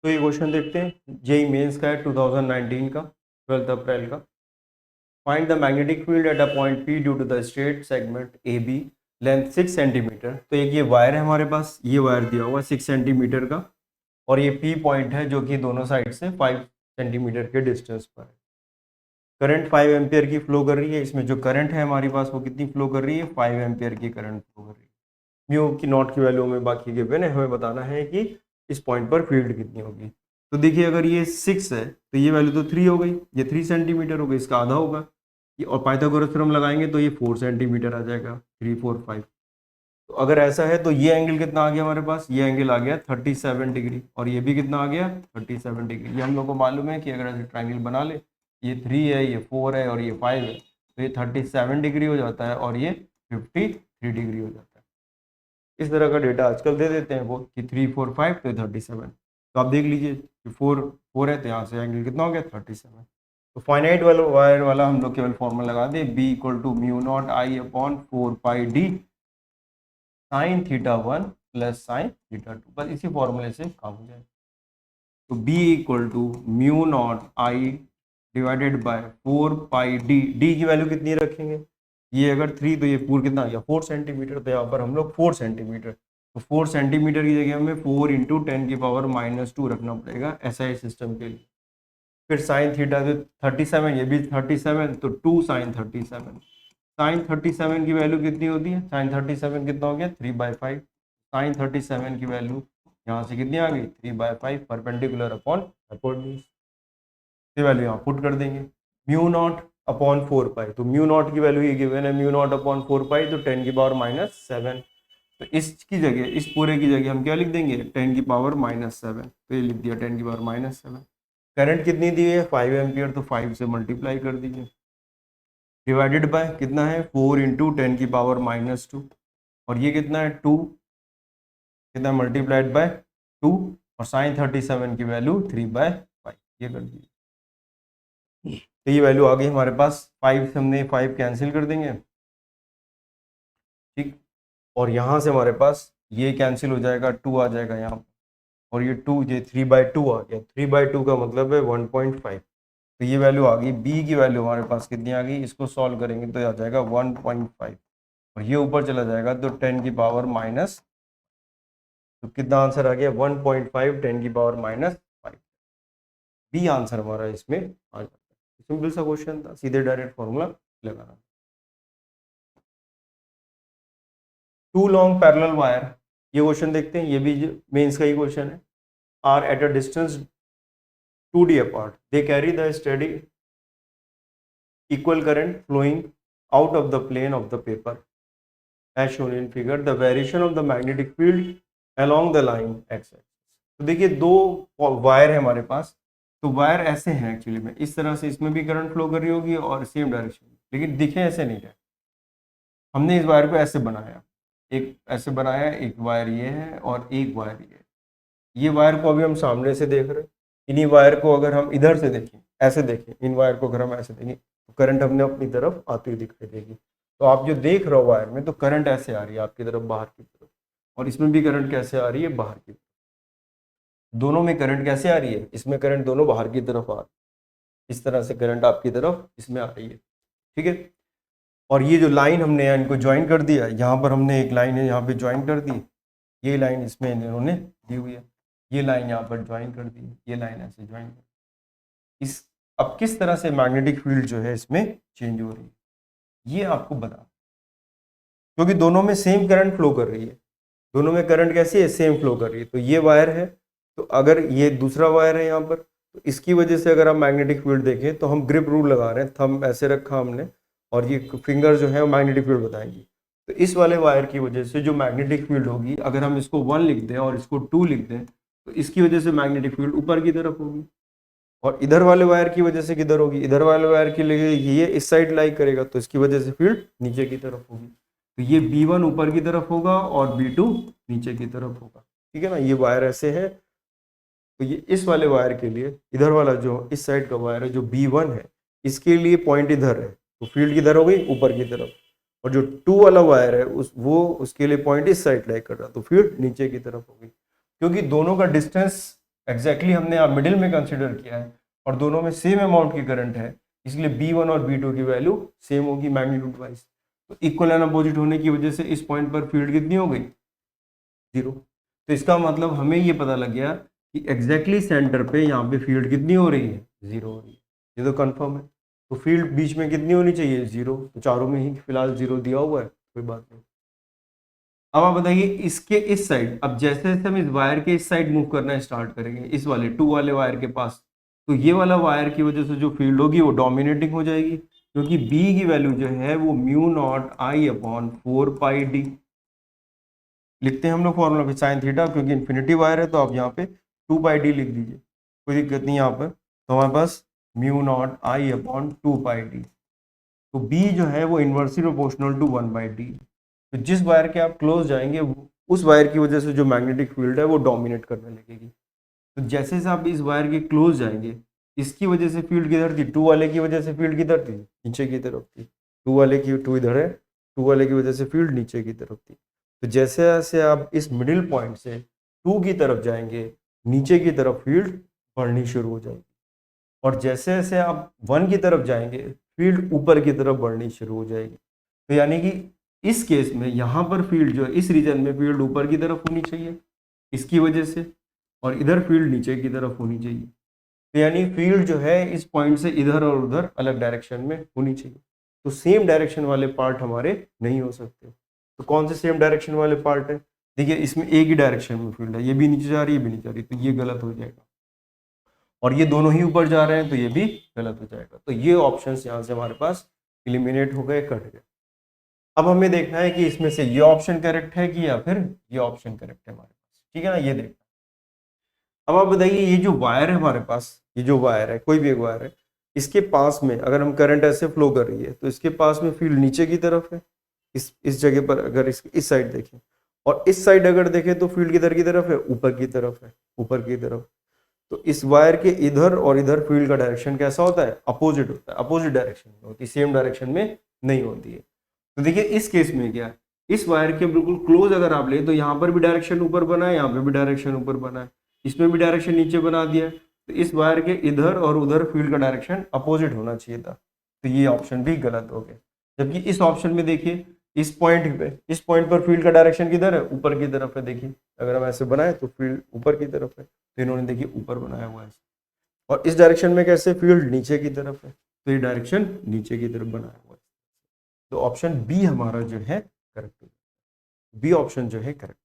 तो ये क्वेश्चन देखते हैं, जेईई मेंस का है 2019 का, 12 अप्रैल का। Find the magnetic field at a point P due to the straight segment AB, length 6 centimetre. तो एक ये वायर है हमारे पास, ये वायर दिया हुआ 6 सेंटीमीटर का, और ये P पॉइंट है जो कि दोनों साइड से 5 सेंटीमीटर के डिस्टेंस पर है। करंट 5 एम्पियर की फ्लो कर रही है, इसमें जो करंट है हमारे पास वो कितनी फ्लो कर रही है, 5 एम्पियर की करंट फ्लो कर रही है। म्यू की नॉट की वैल्यू में बाकी गिवन है, हमें बताना है कि इस पॉइंट पर फील्ड कितनी होगी। तो देखिए अगर ये 6 है तो ये वैल्यू तो 3 हो गई, ये 3 सेंटीमीटर हो गई, इसका आधा होगा, और पाइथागोरस थ्योरम लगाएंगे तो ये 4 सेंटीमीटर आ जाएगा, 3 4 5। तो अगर ऐसा है तो ये एंगल कितना आ गया हमारे पास, ये एंगल आ गया 37 डिग्री, और ये भी कितना आ गया 37 डिग्री। ये हम लोग को मालूम है कि अगर ऐसे ट्राइंगल बना ले, ये 3 है, ये 4 है और ये 5 है, तो ये 37 डिग्री हो जाता है और ये 53 डिग्री हो जाता है। इस तरह का डेटा आजकल दे देते हैं वो कि 3 4 5 तो 37, तो आप देख लीजिए कि 4 है तो यहाँ से एंगल कितना हो गया 37। तो फाइनाइट वाला वायर वाला हम लोग केवल फॉर्मूला लगा दें, B equal to mu naught I/4 pi d sine θ1 plus sine θ2, बस इसी फॉर्मूले से काम हो जाए। तो b equal to mu naught I divided by 4 pi d, d की वैल्यू कितनी रखेंगे, ये अगर 3 तो ये पूरा कितना या 4 सेंटीमीटर, तो यहाँ पर हम लोग 4 सेंटीमीटर, तो 4 सेंटीमीटर की जगह हमें 4 इंटू 10⁻⁻2 रखना पड़ेगा SI सिस्टम के लिए। फिर साइन थीटा तो 37, ये भी 37, तो 2 साइन 37, साइन 37 की वैल्यू कितनी होती है, साइन 37 कितना हो गया 3/5, साइन 37 की वैल्यू यहाँ से कितनी आ गई 3/5, परपेंडिकुलर अपॉन हाइपोटेन्यूज, ये वैल्यू यहाँ पुट कर देंगे। म्यू नॉट अपॉन 4 पाई, तो म्यू नॉट की वैल्यू ये गिवन है, म्यू नॉट अपॉन 4 पाई, तो 10⁻⁻7, तो इसकी जगह, इस पूरे की जगह हम क्या लिख देंगे 10⁻⁻7, तो ये लिख दिया 10⁻⁻7। करंट कितनी दी है 5 एम्पियर, तो 5 से मल्टीप्लाई कर दीजिए, डिवाइडेड बाय कितना है 4 इंटू 10⁻⁻2, और ये कितना है 2, कितना मल्टीप्लाइड बाय 2, और साइन 37 की वैल्यू 3/5, ये कर दीजिए। तो ये वैल्यू आ गई हमारे पास, 5 से हमने 5 कैंसिल कर देंगे, ठीक, और यहाँ से हमारे पास ये कैंसिल हो जाएगा, 2 आ जाएगा यहाँ, और ये 2, ये 3/2 आ गया, 3/2 का मतलब है 1.5, तो ये वैल्यू आ गई। बी की वैल्यू हमारे पास कितनी आ गई, इसको सॉल्व करेंगे तो आ जाएगा 1.5, और ये ऊपर चला जाएगा तो 10⁻⁻, तो कितना आंसर आ गया 1.5 10⁻⁻5, बी आंसर हमारा इसमें आ जाता है। सिंपल सा क्वेश्चन था, सीधे डायरेक्ट फॉर्मूला लगाना। टू लॉन्ग पैरेलल वायर, ये क्वेश्चन देखते हैं, ये भी मेंस का ही क्वेश्चन है। Are at a distance 2d apart, they carry the steady equal current flowing out of the plane of the paper as shown in figure. The variation of the magnetic field along the line x axis. तो देखिए दो wire है हमारे पास, तो wire ऐसे हैं actually में, इस तरह से इसमें भी करंट फ्लो कर रही होगी और सेम डायरेक्शन में, लेकिन दिखे ऐसे नहीं रहे। हमने इस वायर को ऐसे बनाया, एक ऐसे बनाया, एक वायर ये है और एक वायर ये है। ये वायर को अभी हम सामने से देख रहे हैं, इन्हीं वायर को अगर हम इधर से देखें, ऐसे देखें, इन वायर को अगर हम ऐसे देखें तो करंट हमने अपनी तरफ आती हुई दिखाई देगी। तो आप जो देख रहे हो वायर में, तो करंट ऐसे आ रही है आपकी तरफ, बाहर की तरफ, और इसमें भी करंट कैसे आ रही है, बाहर की तरफ। दोनों में करंट कैसे आ रही है, इसमें करंट दोनों बाहर की तरफ आ रही है, इस तरह से करंट आपकी तरफ इसमें आ रही है, ठीक है। और ये जो लाइन हमने इनको ज्वाइन कर दिया, यहाँ पर हमने एक लाइन है यहाँ पे ज्वाइन कर दी, ये लाइन इसमें इन्होंने दी हुई है, ये लाइन यहाँ पर ज्वाइन कर दी, ये लाइन ऐसे ज्वाइन कर दी। इस अब किस तरह से मैग्नेटिक फील्ड जो है इसमें चेंज हो रही है, ये आपको बता, क्योंकि दोनों में सेम करंट फ्लो कर रही है, दोनों में करंट कैसी है, सेम फ्लो कर रही है। तो ये वायर है, तो अगर ये दूसरा वायर है यहाँ पर, तो इसकी वजह से अगर आप मैग्नेटिक फील्ड देखें तो हम ग्रिप रूल लगा रहे हैं, थंब ऐसे रखा हमने और ये फिंगर जो है वो मैग्नेटिक फील्ड बताएंगी। तो इस वाले वायर की वजह से जो मैग्नेटिक फील्ड होगी, अगर हम इसको 1 लिख दें और इसको 2 लिख दें, तो इसकी वजह से मैग्नेटिक फील्ड ऊपर की तरफ होगी। और इधर वाले वायर की वजह से किधर होगी, इधर वाले वायर के लिए ये इस साइड लाई करेगा, तो इसकी वजह से फील्ड नीचे की तरफ होगी। तो ये B1 ऊपर की तरफ होगा और B2 नीचे की तरफ होगा, ठीक है ना। ये वायर ऐसे है, तो ये इस वाले वायर के लिए, इधर वाला जो इस साइड का वायर है जो B1 है, इसके लिए पॉइंट इधर है, तो फील्ड किधर हो गई, ऊपर की तरफ। और जो 2 वाला वायर है उसके लिए पॉइंट इस साइड लाई कर रहा, तो फील्ड नीचे की तरफ होगी। क्योंकि दोनों का डिस्टेंस एग्जैक्टली हमने आप मिडिल में कंसिडर किया है और दोनों में सेम अमाउंट की करंट है, इसलिए B1 और B2 की वैल्यू सेम होगी मैग्नीट्यूड वाइज। तो इक्वल एंड अपोजिट होने की वजह से इस पॉइंट पर फील्ड कितनी हो गई, 0। तो इसका मतलब हमें ये पता लग गया कि एग्जैक्टली सेंटर पे यहाँ पे फील्ड कितनी हो रही है, 0 हो रही है। ये तो कंफर्म है। तो फील्ड बीच में कितनी होनी चाहिए, 0। तो चारों में ही फिलहाल 0 दिया हुआ है, कोई बात नहीं। अब आप बताइए इसके इस साइड, अब जैसे जैसे हम इस वायर के इस साइड मूव करना स्टार्ट करेंगे, इस वाले 2 वाले वायर के पास, तो ये वाला वायर की वजह से जो फील्ड होगी वो डोमिनेटिंग हो जाएगी, क्योंकि B की वैल्यू जो है वो μ0I/4πd लिखते हैं हम लोग फॉर्मूला पे साइन थीटा, क्योंकि इन्फिनिटी वायर है तो आप यहाँ पे 2πd लिख दीजिए, कोई दिक्कत नहीं यहाँ पर। तो हमारे पास μ0I/2πd, तो B जो है वो इन्वर्सली प्रोपोर्शनल टू 1/d। तो जिस वायर के आप क्लोज जाएंगे उस वायर की वजह से जो मैग्नेटिक फील्ड है वो डोमिनेट करने लगेगी। तो जैसे जैसे आप इस वायर के क्लोज जाएंगे, इसकी वजह से फील्ड किधर थी, 2 वाले की वजह से फील्ड किधर थी, नीचे की तरफ थी। 2 वाले की 2 इधर है, 2 वाले की वजह से फील्ड नीचे की तरफ थी। तो जैसे जैसे आप इस मिडिल पॉइंट से 2 की तरफ जाएंगे, नीचे की तरफ फील्ड बढ़नी शुरू हो जाएगी, और जैसे जैसे आप 1 की तरफ जाएंगे फील्ड ऊपर की तरफ बढ़नी शुरू हो जाएगी। तो यानी कि इस केस में यहाँ पर फील्ड जो है, इस रीजन में फील्ड ऊपर की तरफ होनी चाहिए इसकी वजह से, और इधर फील्ड नीचे की तरफ होनी चाहिए। तो यानी फील्ड जो है इस पॉइंट से इधर और उधर अलग डायरेक्शन में होनी चाहिए। तो सेम डायरेक्शन वाले पार्ट हमारे नहीं हो सकते। तो कौन से सेम डायरेक्शन वाले पार्ट है, देखिए इसमें एक ही डायरेक्शन में फील्ड है, ये भी नीचे जा रही है, ये भी नीचे जा रही है, तो ये गलत हो जाएगा। और ये दोनों ही ऊपर जा रहे हैं तो ये भी गलत हो जाएगा। तो ये ऑप्शन यहाँ से हमारे पास एलिमिनेट हो गए, कट गए। अब हमें देखना है कि इसमें से ये ऑप्शन करेक्ट है कि या फिर ये ऑप्शन करेक्ट है हमारे पास, ठीक है ना, ये देखना। अब आप बताइए ये जो वायर है हमारे पास, ये जो वायर है, कोई भी एक वायर है, इसके पास में अगर हम करंट ऐसे फ्लो कर रही है तो इसके पास में फील्ड नीचे की तरफ है। इस जगह पर अगर इस साइड देखें, और इस साइड अगर देखें तो फील्ड किधर की तरफ है, ऊपर की तरफ है, ऊपर की तरफ। तो इस वायर के इधर और इधर फील्ड का डायरेक्शन कैसा होता है, अपोजिट होता है, अपोजिट डायरेक्शन में होती है, सेम डायरेक्शन में नहीं होती है। तो देखिए इस केस में क्या, इस वायर के बिल्कुल क्लोज अगर आप ले तो यहाँ पर भी डायरेक्शन ऊपर बना है, यहाँ पे भी डायरेक्शन ऊपर बना है, इसमें भी डायरेक्शन नीचे बना दिया है। तो इस वायर के इधर और उधर फील्ड का डायरेक्शन अपोजिट होना चाहिए था, तो ये ऑप्शन भी गलत हो गया। जबकि इस ऑप्शन में देखिए इस पॉइंट पर फील्ड का डायरेक्शन किधर है, ऊपर की तरफ है। देखिए अगर हम ऐसे बनाए तो फील्ड ऊपर की तरफ है, तो इन्होंने देखिए ऊपर बनाया हुआ है, और इस डायरेक्शन में कैसे फील्ड नीचे की तरफ है। तो ये डायरेक्शन नीचे की तरफ बनाया हुआ है। तो ऑप्शन बी हमारा जो है करेक्ट, बी ऑप्शन जो है करेक्ट।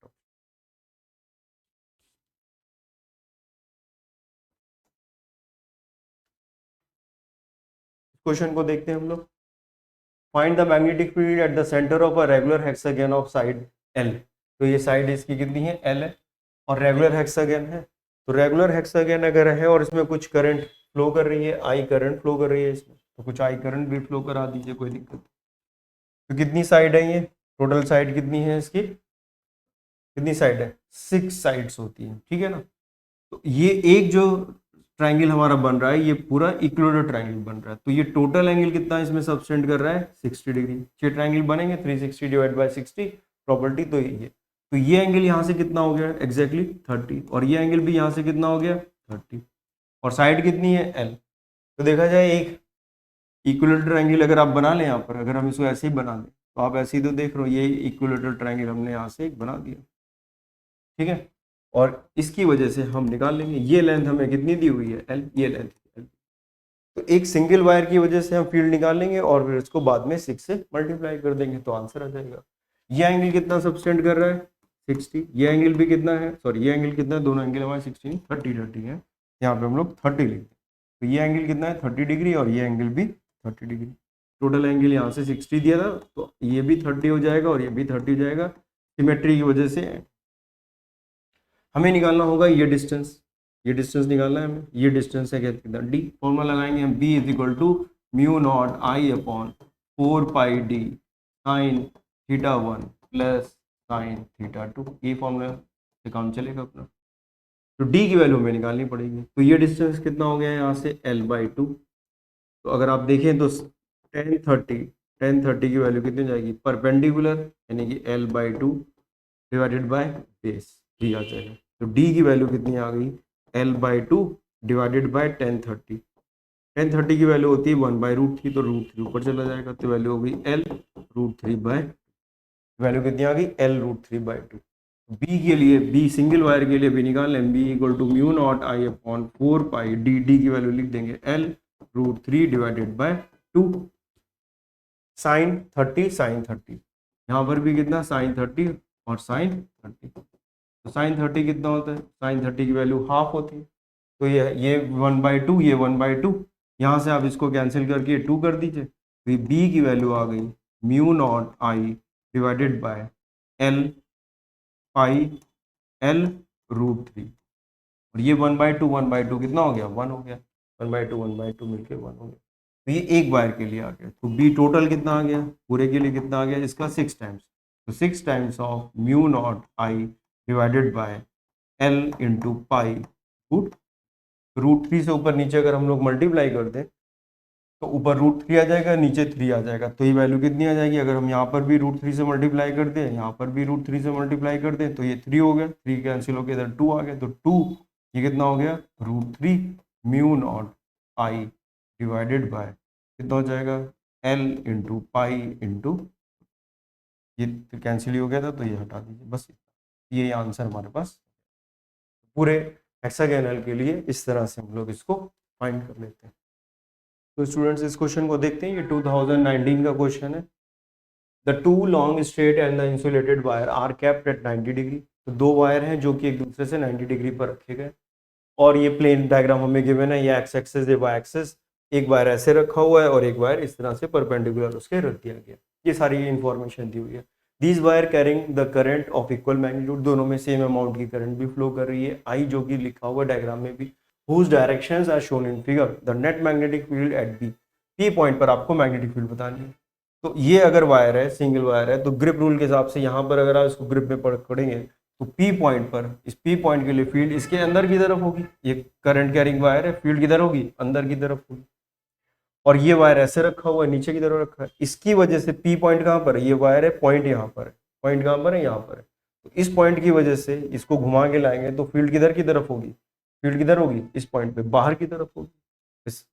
क्वेश्चन को देखते हैं हम लोग। Find the magnetic field at the centre of a regular hexagon of side L. तो ये साइड इसकी कितनी है, एल है, और रेगुलर हेक्सागन है। तो रेगुलर हेक्सागन अगर है और इसमें कुछ करंट फ्लो कर रही है, आई करंट फ्लो कर रही है इसमें, तो कुछ आई करंट भी फ्लो करा दीजिए, कोई दिक्कत नहीं। तो कितनी साइड है ये, टोटल साइड कितनी है इसकी, कितनी साइड है, 6 साइड्स होती हैं, ठीक है ना। तो ये एक जो ट्राइंगल हमारा बन रहा है ये पूरा इक्विलेटरल ट्राइंगल बन रहा है। तो ये टोटल एंगल कितना इसमें सबटेंड कर रहा है, 60 डिग्री। 6 ट्राइंगल बनेंगे, 360 डिवाइड बाय 60 प्रॉपर्टी तो यही है। तो ये एंगल यहाँ से कितना हो गया एग्जैक्टली 30, और ये एंगल भी यहाँ से कितना हो गया 30, और साइड कितनी है एल। तो देखा जाए एक इक्विलेटरल ट्रायंगल अगर आप बना लें यहाँ पर, अगर हम इसको ऐसे ही बना दें तो आप ऐसे ही तो देख रहे हो, ये इक्विलेटरल ट्रायंगल हमने यहाँ से एक बना दिया, ठीक है। और इसकी वजह से हम निकाल लेंगे ये लेंथ हमें कितनी दी हुई है एल, ये लेंथ एल। तो एक सिंगल वायर की वजह से हम फील्ड निकाल लेंगे और फिर इसको बाद में 6 से मल्टीप्लाई कर देंगे तो आंसर आ जाएगा। ये एंगल कितना सबटेंड कर रहा है 60, ये एंगल भी कितना है, सॉरी ये एंगल कितना है, दोनों एंगल हमारे 60 30 है, यहाँ पे हम लोग 30 लिखते हैं। तो ये एंगल कितना है 30 डिग्री और ये एंगल भी 30 डिग्री। टोटल एंगल यहाँ से 60 दिया था तो ये भी 30 हो जाएगा और ये भी 30 हो जाएगा। सिमेट्री की वजह से हमें निकालना होगा ये डिस्टेंस, ये डिस्टेंस निकालना है हमें, ये डिस्टेंस है कितना डी। फॉर्मूला लगाएंगे हम B is equal to mu naught I upon 4 pi D sine theta 1 plus sine theta 2। ये फॉर्मूला से काम चलेगा अपना। तो डी की वैल्यू हमें निकालनी पड़ेगी। तो ये डिस्टेंस कितना हो गया यहाँ से l/2। तो अगर आप देखें तो 1030 की वैल्यू कितनी हो जाएगी, परपेंडिकुलर यानी कि l/2 डिवाइडेड बाय बेस 3 आ जाएगा। तो डी की वैल्यू कितनी आ गई, l/2 डिवाइडेड बाय 1030। 1030 की वैल्यू होती है 1/√3, तो √3 ऊपर चला जाएगा तो वैल्यू हो गई l√3/2। वैल्यू कितनी आ गई l√3/2। बी के लिए, बी सिंगल वायर के लिए भी निकाल लें, B equal to mu naught I upon 4 pi D, D की वैल्यू लिख देंगे l√3 divided by 2 sign 30 sign 30। यहाँ पर भी कितना साइन 30 और साइन 30। तो साइन 30 कितना होता है, साइन 30 की वैल्यू हाफ होती है। तो ये 1/2, ये 1/2, यहाँ से आप इसको कैंसिल करके 2 कर दीजिए। तो ये बी की वैल्यू आ गई mu naught I divided by L pi l√3, और ये 1/2 कितना हो गया 1 हो गया, 1/2 मिलके 1 हो गया। तो ये एक वायर के लिए आ गया। तो बी टोटल कितना आ गया, पूरे के लिए कितना आ गया इसका 6 टाइम्स। तो 6 times of mu naught I divided bye l into pi √3 से ऊपर नीचे अगर हम लोग मल्टीप्लाई कर दें तो ऊपर √3 आ जाएगा, नीचे 3 आ जाएगा। तो ये वैल्यू कितनी आ जाएगी, अगर हम यहाँ पर भी √3 से मल्टीप्लाई कर दें, यहाँ पर भी √3 से मल्टीप्लाई कर दें तो ये 3 हो गया, 3 कैंसिल होकर इधर 2 आ गया। तो 2 ये कितना हो गया √3 mu naught I divided by कितना हो जाएगा l इंटू पाई इंटू, ये कैंसिल ही हो गया था तो ये हटा दीजिए बस। ये आंसर हमारे पास पूरे हेक्सागोनल के लिए इस तरह से हम लोग इसको फाइंड कर लेते हैं। तो स्टूडेंट्स इस क्वेश्चन को देखते हैं, ये 2019 का क्वेश्चन है। The two long straight and the insulated wire are kept at 90 degree. तो दो वायर हैं जो कि एक दूसरे से 90 डिग्री पर रखे गए, और ये प्लेन डायग्राम हमें गिवन है, ये एक्स एक्सिस, ये वाई एक्सिस। एक वायर ऐसे रखा हुआ है और एक वायर इस तरह से परपेंडिकुलर उसके रख दिया गया। ये सारी इंफॉर्मेशन दी हुई है। These wire carrying the current of equal magnitude, दोनों में सेम अमाउंट की करंट भी फ्लो कर रही है। आई जो कि लिखा हुआ डायग्राम में भी, whose directions are shown in figure, the net magnetic field at B, P point पर आपको मैग्नेटिक फील्ड बतानी है। तो ये अगर वायर है, सिंगल वायर है, तो ग्रिप रूल के हिसाब से यहाँ पर अगर आप इसको ग्रिप में पकड़ेंगे तो P पॉइंट पर, इस P पॉइंट के लिए फील्ड इसके अंदर की तरफ होगी। ये करंट कैरिंग वायर है, फील्ड किधर होगी, अंदर की तरफ होगी। और ये वायर ऐसे रखा हुआ है, नीचे की तरफ रखा है, इसकी वजह से P पॉइंट कहाँ पर है, ये वायर है, पॉइंट यहाँ पर है, पॉइंट कहाँ पर है, यहाँ पर है। तो इस पॉइंट की वजह से इसको घुमा के लाएंगे तो फील्ड किधर की तरफ होगी, फील्ड किधर होगी, इस पॉइंट पे बाहर की तरफ होगी। इस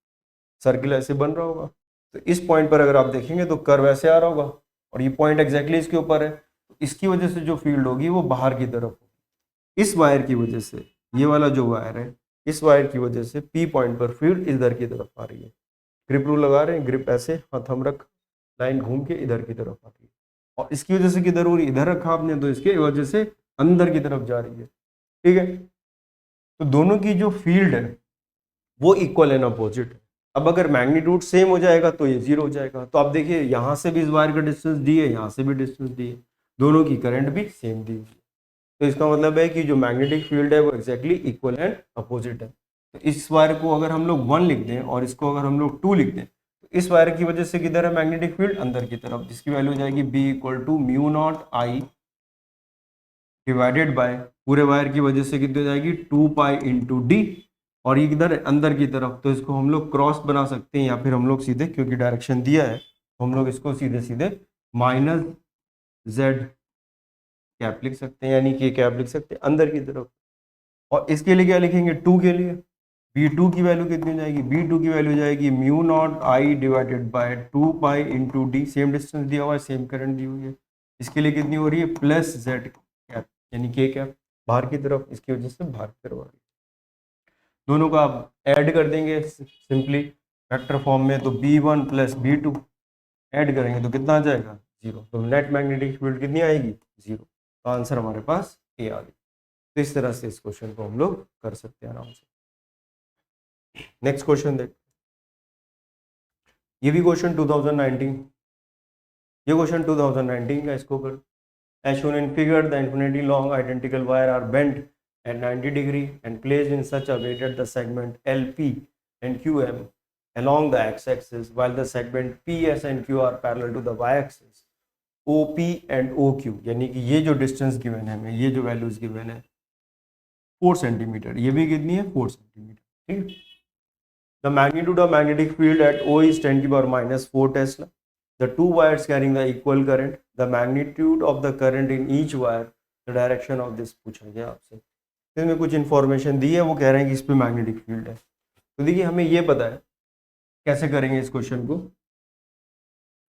सर्किल ऐसे बन रहा होगा, तो इस पॉइंट पर अगर आप देखेंगे तो कर्व ऐसे आ रहा होगा और ये पॉइंट एग्जैक्टली इसके ऊपर है। तो इसकी वजह से जो फील्ड होगी वो बाहर की तरफ होगी। इस वायर की वजह से, ये वाला जो वायर है, इस वायर की वजह से P पॉइंट पर फील्ड इधर की तरफ आ रही है। ग्रिप रूल लगा रहे हैं, ग्रिप ऐसे थंब रख, लाइन घूम के इधर की तरफ आती है और इसकी वजह से किधर हो रही है, इधर रखा आपने तो इसके वजह से अंदर की तरफ जा रही है। ठीक है, तो दोनों की जो फील्ड है वो इक्वल एंड अपोजिट है। अब अगर मैग्नीट्यूड सेम हो जाएगा तो ये जीरो हो जाएगा। तो आप देखिए यहाँ से भी इस वायर का डिस्टेंस डी है, यहाँ से भी डिस्टेंस डी है, दोनों की करंट भी सेम दी हुई है। तो इसका मतलब है कि जो मैग्नेटिक फील्ड है वो एक्जैक्टली इक्वल एंड अपोजिट है। तो इस वायर को अगर हम लोग 1 लिख दें और इसको अगर हम लोग 2 लिख दें तो इस वायर की वजह से किधर है मैग्नेटिक फील्ड, अंदर की तरफ, जिसकी वैल्यू हो जाएगी B equal to mu naught I divided by पूरे वायर की वजह से कितनी हो जाएगी 2 पाई इंटू डी, और ये किधर है अंदर की तरफ। तो इसको हम लोग क्रॉस बना सकते हैं या फिर हम लोग सीधे, क्योंकि डायरेक्शन दिया है तो हम लोग इसको सीधे सीधे माइनस जेड कैप लिख सकते हैं, यानी कि कैप लिख सकते हैं अंदर की तरफ। और इसके लिए क्या लिखेंगे, 2 के लिए B2 की वैल्यू कितनी हो जाएगी, B2 की वैल्यू हो जाएगी mu naught I divided by 2 pi into D, same distance दिया हुआ है, सेम करंट दी हुई है। इसके लिए कितनी हो रही है प्लस जेड कैप, यानी के कैप बाहर की तरफ, इसकी वजह से बाहर की तरफ आ रही है। दोनों का आप ऐड कर देंगे सिंपली वेक्टर फॉर्म में, तो B1 प्लस B2 ऐड करेंगे तो कितना आ जाएगा 0। तो नेट मैग्नेटिक फील्ड कितनी आएगी 0। तो आंसर हमारे पास ए आ गई। तो इस तरह से इस क्वेश्चन को हम लोग कर सकते हैं आराम से। नेक्स्ट क्वेश्चन देख, ये भी क्वेश्चन 2019, ये क्वेश्चन 2019 का, इसको कर। As shown in figure, the infinity long identical wire are bent at 90 degree and placed in such a way that the segment LP and QM along the x-axis, while the segment PS and Q are parallel to the y-axis. OP and OQ, यानी कि ये जो distance given है हमें, ये जो values given है 4 centimetre, ये भी कितनी है 4 सेंटीमीटर। ठीक है, the magnitude of magnetic field at O is 10 to the power minus 4 Tesla. The two wires carrying the equal current, the magnitude of the current in each wire, the direction of this पूछा गया आपसे। इसमें कुछ information दी है, वो कह रहे हैं कि इस पे मैग्नेटिक फील्ड है। तो देखिए हमें ये पता है कैसे करेंगे इस क्वेश्चन को।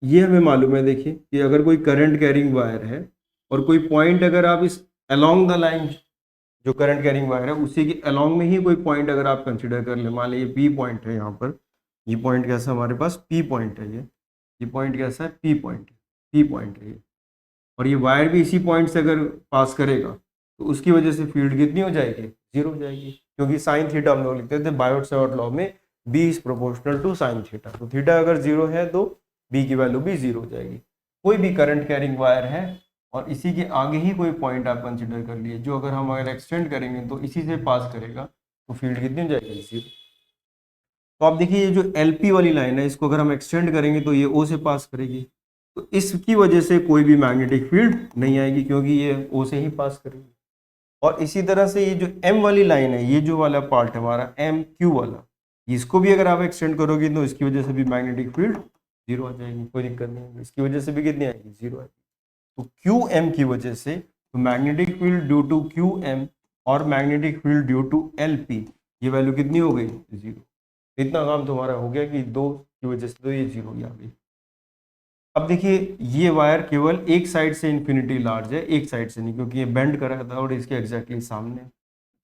ये हमें मालूम है, देखिए कि अगर कोई करंट कैरिंग वायर है और कोई पॉइंट अगर आप इस अलोंग द लाइन, जो करंट कैरिंग वायर है उसी के अलोंग में ही कोई पॉइंट अगर आप कंसिडर कर ले, मान लीजिए पी पॉइंट है यहाँ पर, ये पॉइंट कैसा हमारे पास पी पॉइंट है, ये पॉइंट कैसा है पी पॉइंट है, पी पॉइंट है ये, और ये वायर भी इसी पॉइंट से अगर पास करेगा तो उसकी वजह से फील्ड कितनी हो जाएगी 0 हो जाएगी, क्योंकि साइन थीटा हम लोग लिखते थे बायोट-सैवर्ट लॉ में B is proportional to sine theta. तो थीटा अगर 0 है तो B की वैल्यू भी 0 हो जाएगी। कोई भी करंट कैरिंग वायर है और इसी के आगे ही कोई पॉइंट आप कंसिडर कर लिए, जो अगर हम अगर एक्सटेंड करेंगे तो इसी से पास करेगा, तो फील्ड कितनी हो जाएगी 0। तो आप देखिए ये जो LP वाली लाइन है, इसको अगर हम एक्सटेंड करेंगे तो ये O से पास करेगी, तो इसकी वजह से कोई भी मैग्नेटिक फील्ड नहीं आएगी, क्योंकि ये O से ही पास करेगी। और इसी तरह से ये जो M वाली लाइन है, ये जो वाला पार्ट है हमारा MQ वाला, इसको भी अगर आप एक्सटेंड करोगे तो इसकी वजह से भी मैग्नेटिक फील्ड 0 आ जाएगी, कोई दिक्कत नहीं, इसकी वजह से भी कितनी आएगी 0 आएगी। तो QM की वजह से, तो magnetic field due to QM और magnetic field due to LP, ये वैल्यू कितनी हो गई 0। इतना काम तुम्हारा हो गया कि 2 की वजह से तो ये 0 ही आ गई। अब देखिए ये वायर केवल एक साइड से इन्फिनिटी लार्ज है, एक साइड से नहीं, क्योंकि ये बेंड करा था और इसके एग्जैक्टली सामने।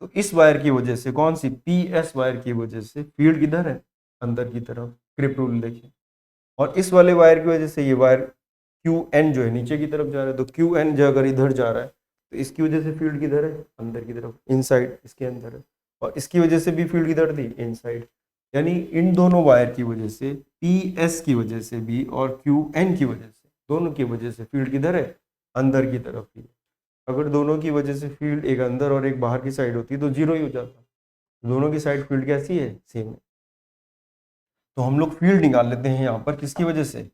तो इस वायर की वजह से, कौन सी PS वायर की वजह से फील्ड किधर है अंदर की तरफ, क्रिप रूल देखिए। और इस वाले वायर की वजह से ये वायर QN जो है नीचे की तरफ जा रहा है, तो QN जो अगर इधर जा रहा है तो इसकी वजह से फील्ड किधर है अंदर की तरफ, इनसाइड इसके अंदर है, और इसकी वजह से भी फील्ड किधर थी इनसाइड। यानी इन दोनों वायर की वजह से, PS की वजह से भी और QN की वजह से, दोनों की वजह से फील्ड किधर है अंदर की तरफ ही। अगर दोनों की वजह से फील्ड एक अंदर और एक बाहर की साइड होती तो 0 ही हो जाता। दोनों की साइड फील्ड कैसी है सेम है। तो हम लोग फील्ड निकाल लेते हैं यहाँ पर किसकी वजह से,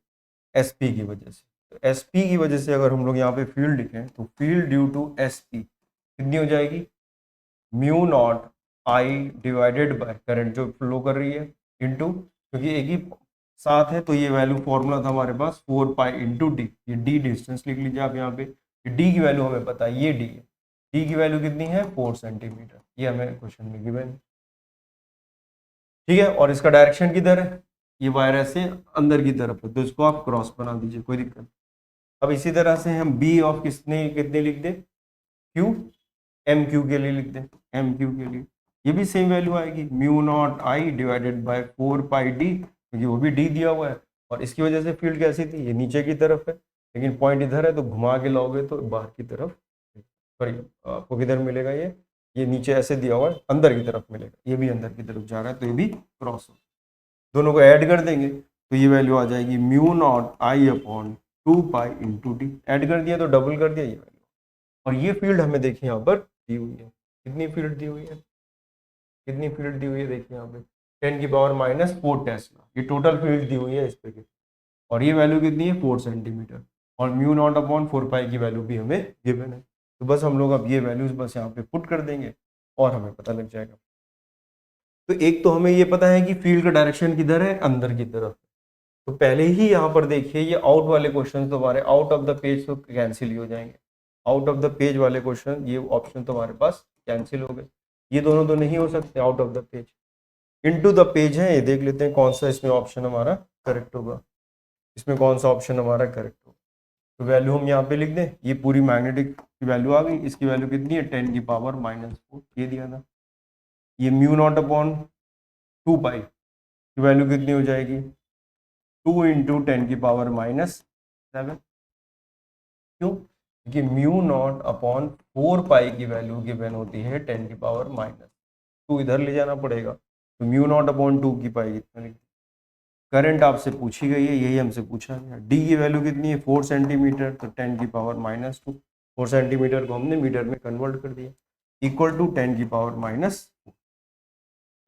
SP की वजह से। तो SP की वजह से अगर हम लोग यहाँ पे फील्ड लिखें तो फील्ड ड्यू टू SP कितनी हो जाएगी mu naught I divided by current जो फ्लो कर रही है इनटू, क्योंकि एक ही साथ है तो ये वैल्यू फॉर्मूला था हमारे पास 4 पाई इंटू डी। ये डी डिस्टेंस लिख लीजिए आप यहाँ पे, डी की वैल्यू हमें पता है, ये डी है, डी की वैल्यू कितनी है 4 सेंटीमीटर, ये हमें क्वेश्चन में गिवन है। ठीक है, और इसका डायरेक्शन किधर है, ये वायर ऐसे अंदर की तरफ है, तो इसको आप क्रॉस बना दीजिए, कोई दिक्कत नहीं। अब इसी तरह से हम बी ऑफ कितने लिख दें क्यू, MQ के लिए लिख दें, MQ के लिए ये भी सेम वैल्यू आएगी mu naught I divided by 4 pi D, क्योंकि वो भी डी दिया हुआ है, और इसकी वजह से फील्ड कैसी थी, ये नीचे की तरफ है, लेकिन पॉइंट इधर है तो घुमा के लाओगे तो बाहर की तरफ, सॉरी आपको किधर मिलेगा, ये नीचे ऐसे दिया हुआ है, अंदर की तरफ मिलेगा, ये भी अंदर की तरफ जा रहा है तो ये भी क्रॉस हो, दोनों को ऐड कर देंगे तो ये वैल्यू आ जाएगी mu naught I upon 2 pi into D. Add कर दिया तो डबल कर दिया ये वैल्यू, और ये फील्ड हमें देखिए यहाँ पर दी हुई है, कितनी फील्ड दी हुई है, कितनी फील्ड दी हुई है, देखिए यहाँ पे 10⁻⁻4 टेस्ला, ये टोटल फील्ड दी हुई है इस पे, और ये वैल्यू कितनी है 4 सेंटीमीटर, और म्यू नॉट अपॉन 4 पाई की वैल्यू भी हमें गिवन है। तो बस हम लोग अब ये वैल्यूज बस यहाँ पे पुट कर देंगे और हमें पता लग जाएगा। तो एक तो हमें ये पता है कि फील्ड का डायरेक्शन किधर है, अंदर की तरफ। तो पहले ही यहाँ पर देखिए ये आउट वाले क्वेश्चन तो हमारे आउट ऑफ द पेज तो कैंसिल ही हो जाएंगे, आउट ऑफ द पेज वाले क्वेश्चन ये ऑप्शन तो हमारे पास कैंसिल हो गए, ये दोनों तो नहीं हो सकते out of the page. Into the page है, ये देख लेते हैं कौन सा इसमें ऑप्शन हमारा करेक्ट होगा, इसमें कौन सा ऑप्शन हमारा करेक्ट होगा। तो वैल्यू हम यहाँ पे लिख दें, ये पूरी मैग्नेटिक की वैल्यू आ गई, इसकी वैल्यू कितनी है 10⁻⁻4, ये दिया था। ये म्यू नॉट अपॉन 2 पाई की वैल्यू कितनी हो जाएगी 2 इंटू 10⁻⁻7, क्यों, क्योंकि म्यू नॉट अपॉन 4 पाई की वैल्यू गिवन होती है 10⁻², इधर ले जाना पड़ेगा, तो म्यू नॉट अपॉन 2 कितना, करंट आपसे पूछी गई है, यही हमसे पूछा गया। डी की वैल्यू कितनी है 4 सेंटीमीटर, तो 10⁻², 4 सेंटीमीटर को हमने मीटर में कन्वर्ट कर दिया, इक्वल टू 10⁻²।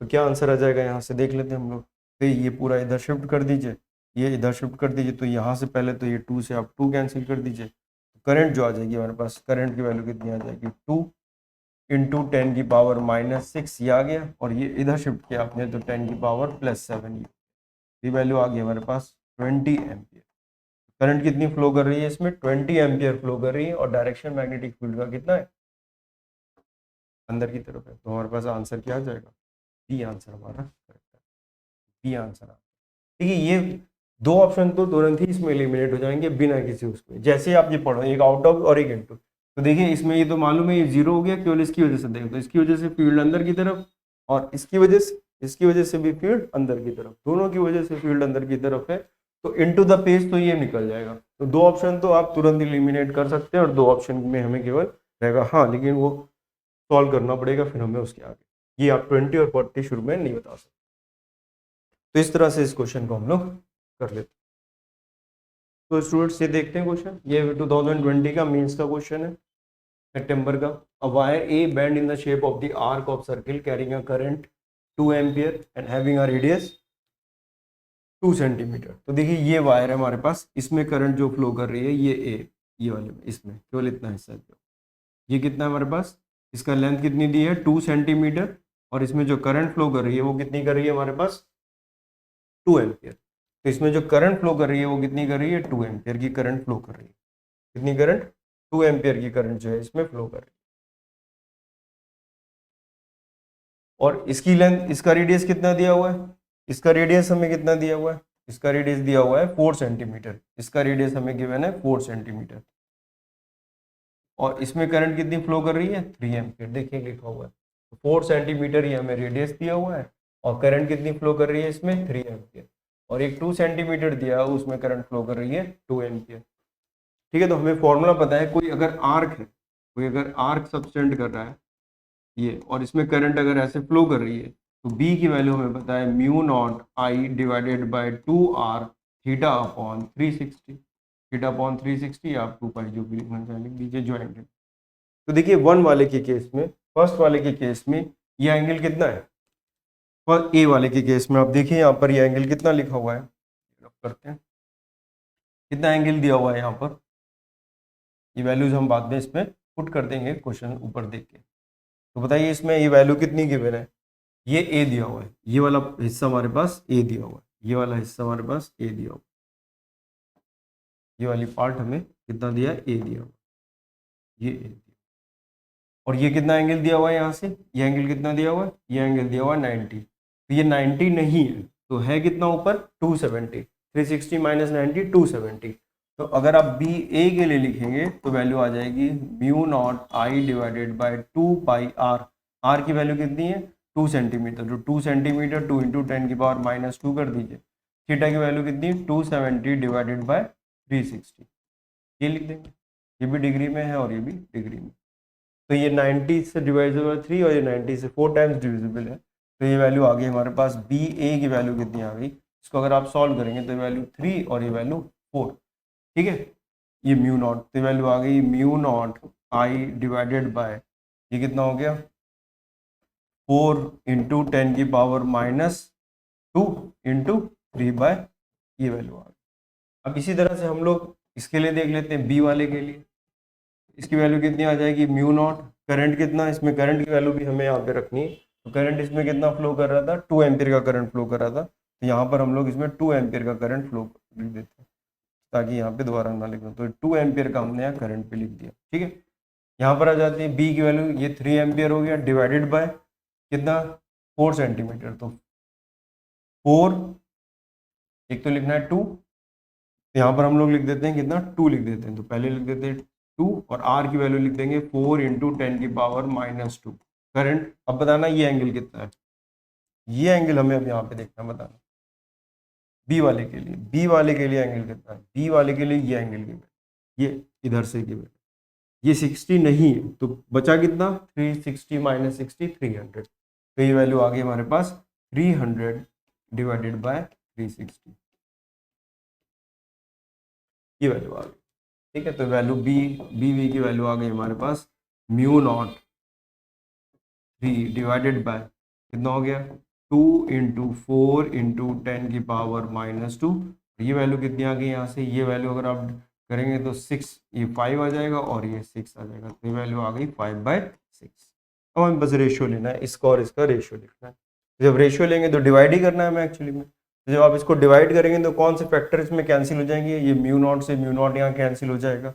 तो क्या आंसर आ जाएगा यहाँ से देख लेते हैं हम लोग। तो ये पूरा इधर शिफ्ट कर दीजिए, ये इधर शिफ्ट कर दीजिए, तो यहाँ से पहले तो ये 2 से आप 2 कैंसिल कर दीजिए, तो करंट जो आ जाएगी हमारे पास, करंट की वैल्यू कितनी आ जाएगी 2 इंटू 10⁻⁻6, ये आ गया, और ये इधर शिफ्ट किया आपने तो 10⁻+7, ये वैल्यू आ गई हमारे पास 20 एम्पियर। करंट कितनी फ्लो कर रही है इसमें 20 एम्पियर फ्लो कर रही है, और डायरेक्शन मैग्नेटिक फील्ड का कितना है, अंदर की तरफ है, तो हमारे पास आंसर क्या आ जाएगा, बी आंसर हमारा करेक्ट है, बी आंसर। ठीक है, ये दो ऑप्शन तो तुरंत ही इसमें एलिमिनेट हो जाएंगे बिना किसी उसमें, जैसे आप ये पढ़ो एक आउट ऑफ और एक इनटू, तो देखिए इसमें ये तो मालूम है ये जीरो हो गया, केवल इसकी वजह से देखो, तो इसकी वजह से फील्ड अंदर की तरफ, और इसकी वजह से भी फील्ड अंदर की तरफ, दोनों की वजह से फील्ड अंदर की तरफ है, तो इनटू द पेज तो ये निकल जाएगा। तो दो ऑप्शन तो आप तुरंत एलिमिनेट कर सकते हैं, और दो ऑप्शन में हमें केवल रहेगा, हाँ लेकिन वो सॉल्व करना पड़ेगा फिर हमें उसके आगे, ये आप 20 और 40 शुरू में नहीं बता सकते। तो इस तरह से इस क्वेश्चन को हम लोग कर लेते हैं। तो स्टूडेंट्स ये देखते हैं क्वेश्चन, ये 2020 का मीन्स का क्वेश्चन है, सितंबर का। A wire A bend in the shape of the arc of circle carrying a current 2 ampere and having a radius 2 centimetre. तो देखिए ये वायर है हमारे पास, इसमें करंट जो फ्लो कर रही है ये ए, ये वाले में, इसमें केवल इतना हिस्सा है, ये कितना है हमारे पास, इसका लेंथ कितनी दी है 2 सेंटीमीटर, और इसमें जो करंट फ्लो कर रही है वो कितनी कर रही है हमारे पास 2 एम्पियर। तो इसमें जो करंट फ्लो कर रही है वो कितनी कर रही है 2 एम्पियर की करंट फ्लो कर रही है, कितनी करंट 2 एम्पियर की करंट जो है इसमें फ्लो कर रही है, और इसकी लेंथ, इसका रेडियस कितना दिया हुआ है, इसका रेडियस हमें कितना दिया हुआ है, इसका रेडियस दिया हुआ है 4 सेंटीमीटर, इसका रेडियस हमें गिवन है 4 सेंटीमीटर, और इसमें करंट कितनी फ्लो कर रही है 3 एम्पियर, देखिए लिखा हुआ है 4 सेंटीमीटर ही हमें रेडियस दिया हुआ है, और करंट कितनी फ्लो कर रही है इसमें 3 एम्पियर, और एक 2 सेंटीमीटर दिया है उसमें करंट फ्लो कर रही है 2 एम्पियर। ठीक है, तो हमें फॉर्मूला पता है, कोई अगर आर्क है, कोई अगर आर्क सबटेंड कर रहा है ये, और इसमें करंट अगर ऐसे फ्लो कर रही है, तो बी की वैल्यू हमें पता है mu naught I divided by 2r theta upon 360, theta upon 360 आप 2 पाई जो भी लिखना चाहें लिख दीजिए ज्वाइंट। तो देखिए वन वाले के केस में, फर्स्ट वाले के केस में ये एंगल कितना है, और ए वाले के केस में आप देखिए यहाँ पर ये एंगल कितना लिखा हुआ है, करते हैं कितना एंगल दिया हुआ है यहाँ पर, ये वैल्यूज हम बाद में इसमें पुट कर देंगे क्वेश्चन ऊपर देख के। तो बताइए इसमें ये वैल्यू कितनी गिवन है, ये ए दिया हुआ है, ये वाला हिस्सा हमारे पास ए दिया हुआ है, ये वाला हिस्सा हमारे पास ए दिया हुआ, ये वाली पार्ट हमें कितना दिया है ए दिया हुआ, ये ए दिया, और ये कितना एंगल दिया हुआ है यहाँ से, ये एंगल कितना दिया हुआ है, ये एंगल दिया हुआ है 90, तो ये 90 नहीं है, तो है कितना ऊपर 270, 360 माइनस 90 270। तो अगर आप बी ए के लिए लिखेंगे तो वैल्यू आ जाएगी mu naught I divided by 2 pi R की वैल्यू कितनी है 2 सेंटीमीटर, तो 2 सेंटीमीटर 2 इंटू 10⁻⁻2 कर दीजिए, थीटा की वैल्यू कितनी 270 डिवाइडेड बाय 360, ये लिख देंगे, ये भी डिग्री में है और ये भी डिग्री में। तो ये 90 से डिवाइडेबल बाय 3 और ये 90 से 4 टाइम्स डिविजिबल है। तो ये वैल्यू आ गई हमारे पास, बी ए की वैल्यू कितनी आ गई, इसको अगर आप सॉल्व करेंगे तो वैल्यू 3 और ये वैल्यू 4, ठीक है। ये म्यू नॉट, तो वैल्यू आ गई mu naught I divided bye, ये कितना हो गया 4 इंटू 10 की पावर -2 इंटू 3 बाय, ये वैल्यू आ गई। अब इसी तरह से हम लोग इसके लिए देख लेते हैं, बी वाले के लिए इसकी वैल्यू कितनी आ जाएगी म्यू नॉट, करंट कितना, इसमें करंट की वैल्यू भी हमें यहाँ पे रखनी है। तो करंट इसमें कितना फ्लो कर रहा था, 2 एम्पियर का करंट फ्लो कर रहा था, तो यहाँ पर हम लोग इसमें 2 एम्पियर का करंट फ्लो लिख देते हैं ताकि यहाँ पे दोबारा ना लिखना। तो 2 एम्पियर का हमने यहाँ करंट पे लिख दिया, ठीक है। यहाँ पर आ जाती है बी की वैल्यू, ये 3 एम्पियर हो गया डिवाइडेड बाय कितना 4 सेंटीमीटर, तो 4, एक तो लिखना है 2, तो यहाँ पर हम लोग लिख देते हैं कितना 2 लिख देते हैं, तो पहले लिख देते हैं 2 और आर की वैल्यू लिख देंगे 4 इंटू 10 की पावर -2 करंट। अब बताना ये एंगल कितना है, ये एंगल हमें अब यहाँ पे देखना है, बताना बी वाले के लिए, बी वाले के लिए एंगल कितना है, बी वाले के लिए ये एंगल की वैल्यू, ये इधर से की वैल्यू, ये 60 नहीं है तो बचा कितना 360 माइनस 60 300, तो ये वैल्यू आ गई हमारे पास 300 डिवाइडेड बाय 360, ये वैल्यू आ गई, ठीक है। तो वैल्यू बी की वैल्यू आ गई हमारे पास म्यू नॉट 3 डिवाइडेड बाय कितना हो गया 2 इंटू 4 इंटू 10 की पावर -2, ये वैल्यू कितनी आ गई यहाँ से, ये वैल्यू अगर आप करेंगे तो 6, ये 5 आ जाएगा और ये 6 आ जाएगा, तो ये वैल्यू आ गई 5/6। अब हमें बस रेशियो लेना है, इसका और इसका रेशियो लिखना है। जब रेशियो लेंगे तो डिवाइड ही करना है हमें एक्चुअली में, तो जब आप इसको डिवाइड करेंगे तो कौन से फैक्टर इसमें कैंसिल हो जाएंगे, ये म्यू नॉट से म्यू नॉट यहाँ कैंसिल हो जाएगा,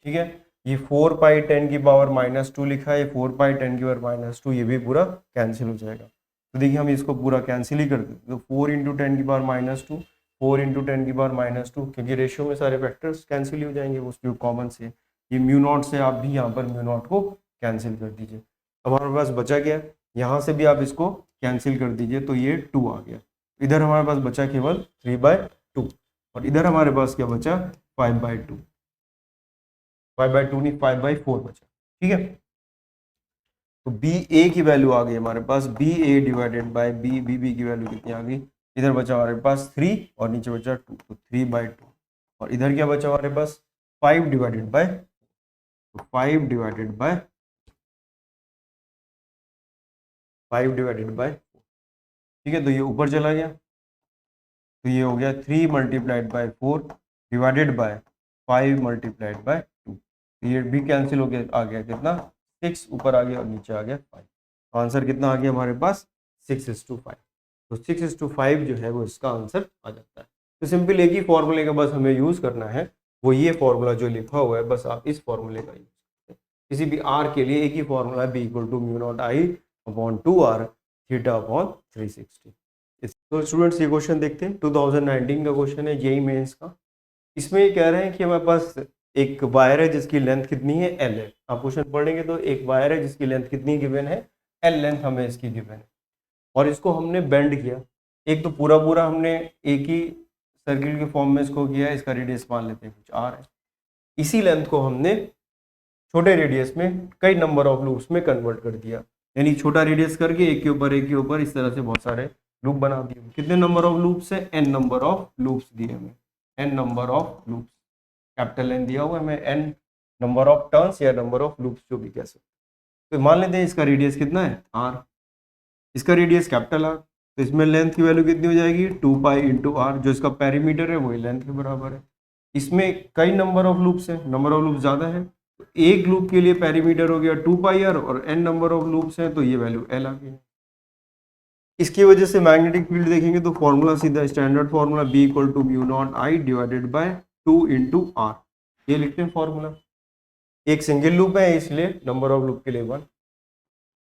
ठीक है। ये 4 पाई 10 की पावर -2 लिखा है, ये 4 पाई 10 की पावर -2, ये भी पूरा कैंसिल हो जाएगा। तो देखिए हम इसको पूरा कैंसिल ही कर देते, तो 4 इंटू 10 की पावर -2, 4 इंटू 10 की पावर -2, क्योंकि रेशियो में सारे फैक्टर्स कैंसिल ही हो जाएंगे, उस जो कॉमन से ये म्यू नॉट से आप भी यहाँ पर म्यू नॉट को कैंसिल कर दीजिए। अब हमारे पास बचा क्या, यहाँ से भी आप इसको कैंसिल कर दीजिए, तो ये 2 आ गया, इधर हमारे पास बचा केवल 3/2 और इधर हमारे पास क्या बचा 5/2, 5/2 नहीं 5/4 बचा, ठीक है। तो बी ए की वैल्यू आ गई हमारे पास, B A divided by B की वैल्यू कितनी आ गई, इधर बचा हमारे पास 3 और नीचे बचा 2, तो 3/2 और इधर क्या बचा हमारे पास 5 डिवाइडेड बाय, तो 5 डिवाइडेड बाय 5/4, ठीक है। तो ये ऊपर चला गया, तो ये हो गया 3 multiplied by 4 divided by 5 multiplied by 2, ये भी कैंसिल हो गया, आ गया कितना 6 ऊपर आ गया और नीचे आ गया 5, तो आंसर कितना आ गया हमारे पास 6:5, तो 6:5 जो है वो इसका आंसर आ जाता है। तो सिंपल एक ही फॉर्मूले का बस हमें यूज करना है, वो ये फॉर्मूला जो लिखा हुआ है, बस आप इस फॉर्मूले का यूज करते हैं। किसी भी आर के लिए एक ही फॉर्मूला है, B equal to mu naught I upon 2r theta upon 360। तो स्टूडेंट्स ये क्वेश्चन देखते हैं, 2019 का क्वेश्चन है जेईई मेंस का। इसमें ये कह रहे हैं कि हमारे पास एक वायर है जिसकी लेंथ कितनी है एल है, आप क्वेश्चन पढ़ेंगे तो एक वायर है जिसकी लेंथ कितनी गिवन है एल लेंथ हमें इसकी गिवन है, और इसको हमने बेंड किया, एक तो पूरा पूरा हमने एक ही सर्किल के फॉर्म में इसको किया है, इसका रेडियस मान लेते हैं कुछ आर है, इसी लेंथ को हमने छोटे रेडियस में कई नंबर ऑफ लूप्स में कन्वर्ट कर दिया, यानी छोटा रेडियस करके एक के ऊपर एक के ऊपर इस तरह से बहुत सारे लूप बना दिए। कितने नंबर ऑफ लूप्स है, एन नंबर ऑफ लूप्स दिए हमें, N number of loops, capital N दिया हुआ है हमें, एन नंबर ऑफ टर्न्स या नंबर ऑफ लूप्स जो भी कह सकते हैं। तो मान लेते हैं इसका रेडियस कितना है आर, इसका रेडियस कैपिटल आर, तो इसमें लेंथ की वैल्यू कितनी हो जाएगी 2 पाई इंटू आर, जो इसका पेरीमीटर है वही लेंथ के बराबर है। इसमें कई नंबर ऑफ लूप्स हैं, नंबर ऑफ लूप ज़्यादा है, तो एक लूप के लिए पेरीमीटर हो गया 2 पाई आर और एन नंबर ऑफ लूप्स हैं तो ये वैल्यू एल आ गई। इसकी वजह से मैग्नेटिक फील्ड देखेंगे तो फॉर्मूला सीधा standard formula B equal to mu naught I divided by 2 into R, ये लिखते हैं फॉर्मूला। एक सिंगल लूप है इसलिए नंबर ऑफ लूप के लिए 1।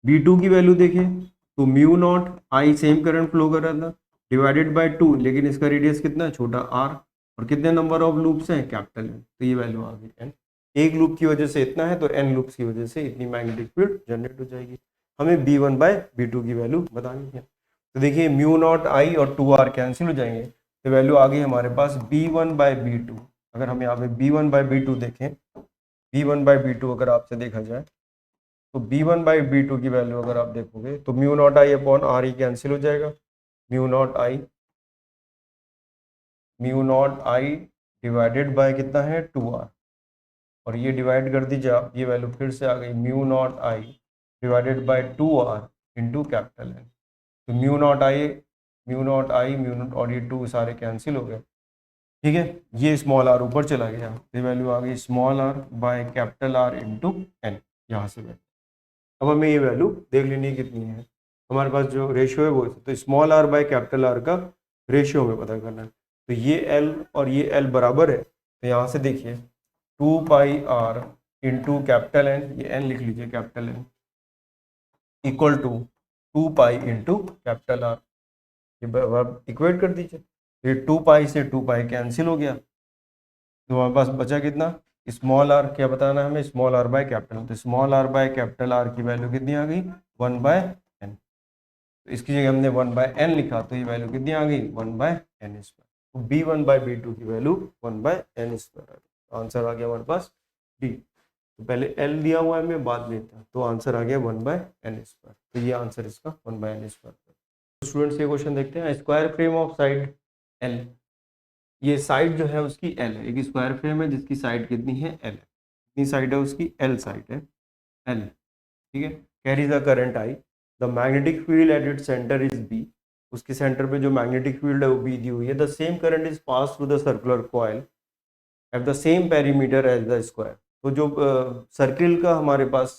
B2 की वैल्यू देखें तो म्यू नॉट आई सेम करंट फ्लो कर रहा था डिवाइडेड बाय 2, लेकिन इसका रेडियस कितना है छोटा r, और कितने नंबर ऑफ लूप्स हैं कैपिटल है, तो ये वैल्यू आ गई n। एक लूप की वजह से इतना है तो n लूप्स की वजह से इतनी मैग्नेटिक फील्ड जनरेट हो जाएगी। हमें B1/B2 की वैल्यू बतानी है, तो देखिए म्यू नॉट आई और 2r कैंसिल हो जाएंगे, तो वैल्यू आ गई हमारे पास B1/B2। अगर हम यहाँ पे B1/B2 देखें, B1/B2 अगर आपसे देखा जाए तो B1/B2 की वैल्यू अगर आप देखोगे तो mu naught I upon R, ई कैंसिल हो जाएगा। Mu naught I divided by कितना है 2r, और ये डिवाइड कर दीजिए आप, ये वैल्यू फिर से आ गई mu naught I divided by 2r into capital N. तो म्यू नॉट आई और ये 2 सारे कैंसिल हो गए, ठीक है। ये स्मॉल आर ऊपर चला गया, ये वैल्यू आ गई small R by capital R into N, यहाँ से वैल्यू। अब हमें ये वैल्यू देख लेनी है कितनी है, हमारे पास जो रेशियो है वो, तो small R by capital R का रेशियो हमें पता करना है। तो ये एल और ये एल बराबर है, तो यहाँ से देखिए 2πr इंटू कैपिटल एन, ये एन लिख लीजिए capital N, equal to 2π into capital R, ये इक्वेट कर दीजिए। ये 2π से 2π कैंसिल हो गया, तो हमारे पास बचा कितना, स्मॉल आर, क्या बताना है हमें, स्मॉल आर बाय कैपिटल। तो small R by capital R की वैल्यू कितनी आ गई 1/n। तो इसकी जगह हमने 1/n लिखा, तो ये वैल्यू कितनी आ गई 1/n स्क्वायर। तो B1/B2 की वैल्यू 1/n स्क्वायर। आंसर आ गया हमारे पास डी। तो पहले एल दिया हुआ है, मैं बाद में था, तो आंसर आ गया 1/n स्क्वायर। तो ये आंसर इसका 1/n स्क्वायर। स्टूडेंट्स ये क्वेश्चन देखते हैं, square frame of side L, ये साइड जो है उसकी एल है, एक स्क्वायर फ्रेम है जिसकी साइड कितनी है एल है, कितनी साइड है उसकी एल साइड है, एल, ठीक है। Carries a current I, the magnetic field at its centre is B, उसके सेंटर पे जो मैग्नेटिक फील्ड है वो बी दी हुई है। The same current is pass through the circular coil at the same perimeter as the square. तो जो सर्किल का हमारे पास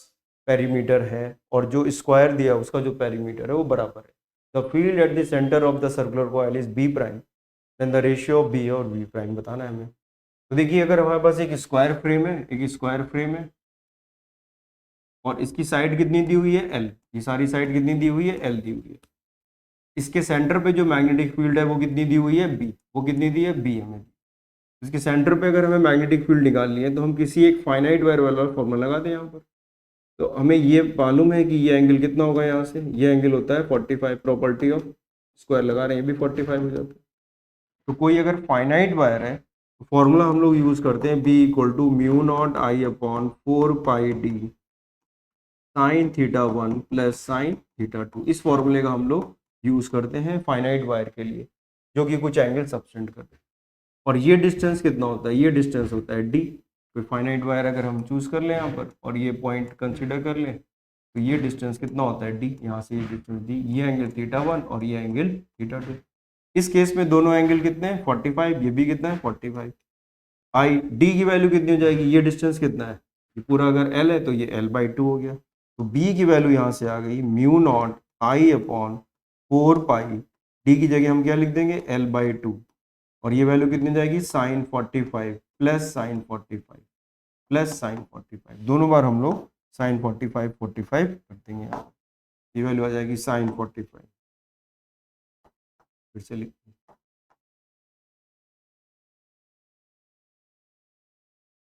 पेरीमीटर है और जो स्क्वायर दिया उसका जो पेरीमीटर है वो बराबर है। The field at the centre of the circular coil is B prime, then the ratio of B और बी प्राइम बताना है हमें। तो देखिए अगर हमारे पास एक स्क्वायर फ्रेम है, एक स्क्वायर फ्रेम है और इसकी साइड कितनी दी हुई है एल, ये सारी साइड कितनी दी हुई है एल दी हुई है। इसके सेंटर पे जो मैग्नेटिक फील्ड है वो कितनी दी हुई है बी, वो कितनी दी है बी हमें। इसके सेंटर पे अगर हमें मैग्नेटिक फील्ड निकालनी है तो हम किसी एक फाइनाइट वायर वाला फॉर्मूला लगा दें यहाँ पर। तो हमें ये मालूम है कि ये एंगल कितना होगा, यहाँ से ये एंगल होता है 45, प्रॉपर्टी ऑफ स्क्वायर लगा रहे हैं, ये भी 45 हो जाता है। तो कोई अगर फाइनाइट वायर है तो फॉर्मूला हम लोग यूज करते हैं B equal to mu naught I upon 4πd sine theta 1 plus sine theta 2। इस फॉर्मूले का हम लोग यूज करते हैं फाइनाइट वायर के लिए जो कि कुछ एंगल सबसेंड करते हैं। और ये डिस्टेंस कितना होता है, ये डिस्टेंस होता है डी। कोई फाइनाइट वायर अगर हम चूज कर लें यहाँ पर और ये पॉइंट कंसिडर कर लें तो ये डिस्टेंस कितना होता है डी, यहाँ से ये डिस्टेंस डी, ये एंगल थीटा 1 और ये एंगल थीटा 2। इस केस में दोनों एंगल कितने हैं 45, ये भी कितना है 45। आई डी की वैल्यू कितनी हो जाएगी, ये डिस्टेंस कितना है, ये पूरा अगर एल है तो ये l/2 हो गया। तो बी की वैल्यू यहाँ से आ गई mu naught I upon 4π, D की जगह हम क्या लिख देंगे l/2, और ये वैल्यू कितनी जाएगी sine 45 plus sine 45 plus sine 45, दोनों बार हम लोग साइन 45 कर देंगे, ये वैल्यू आ जाएगी साइन 45। फिर से लिख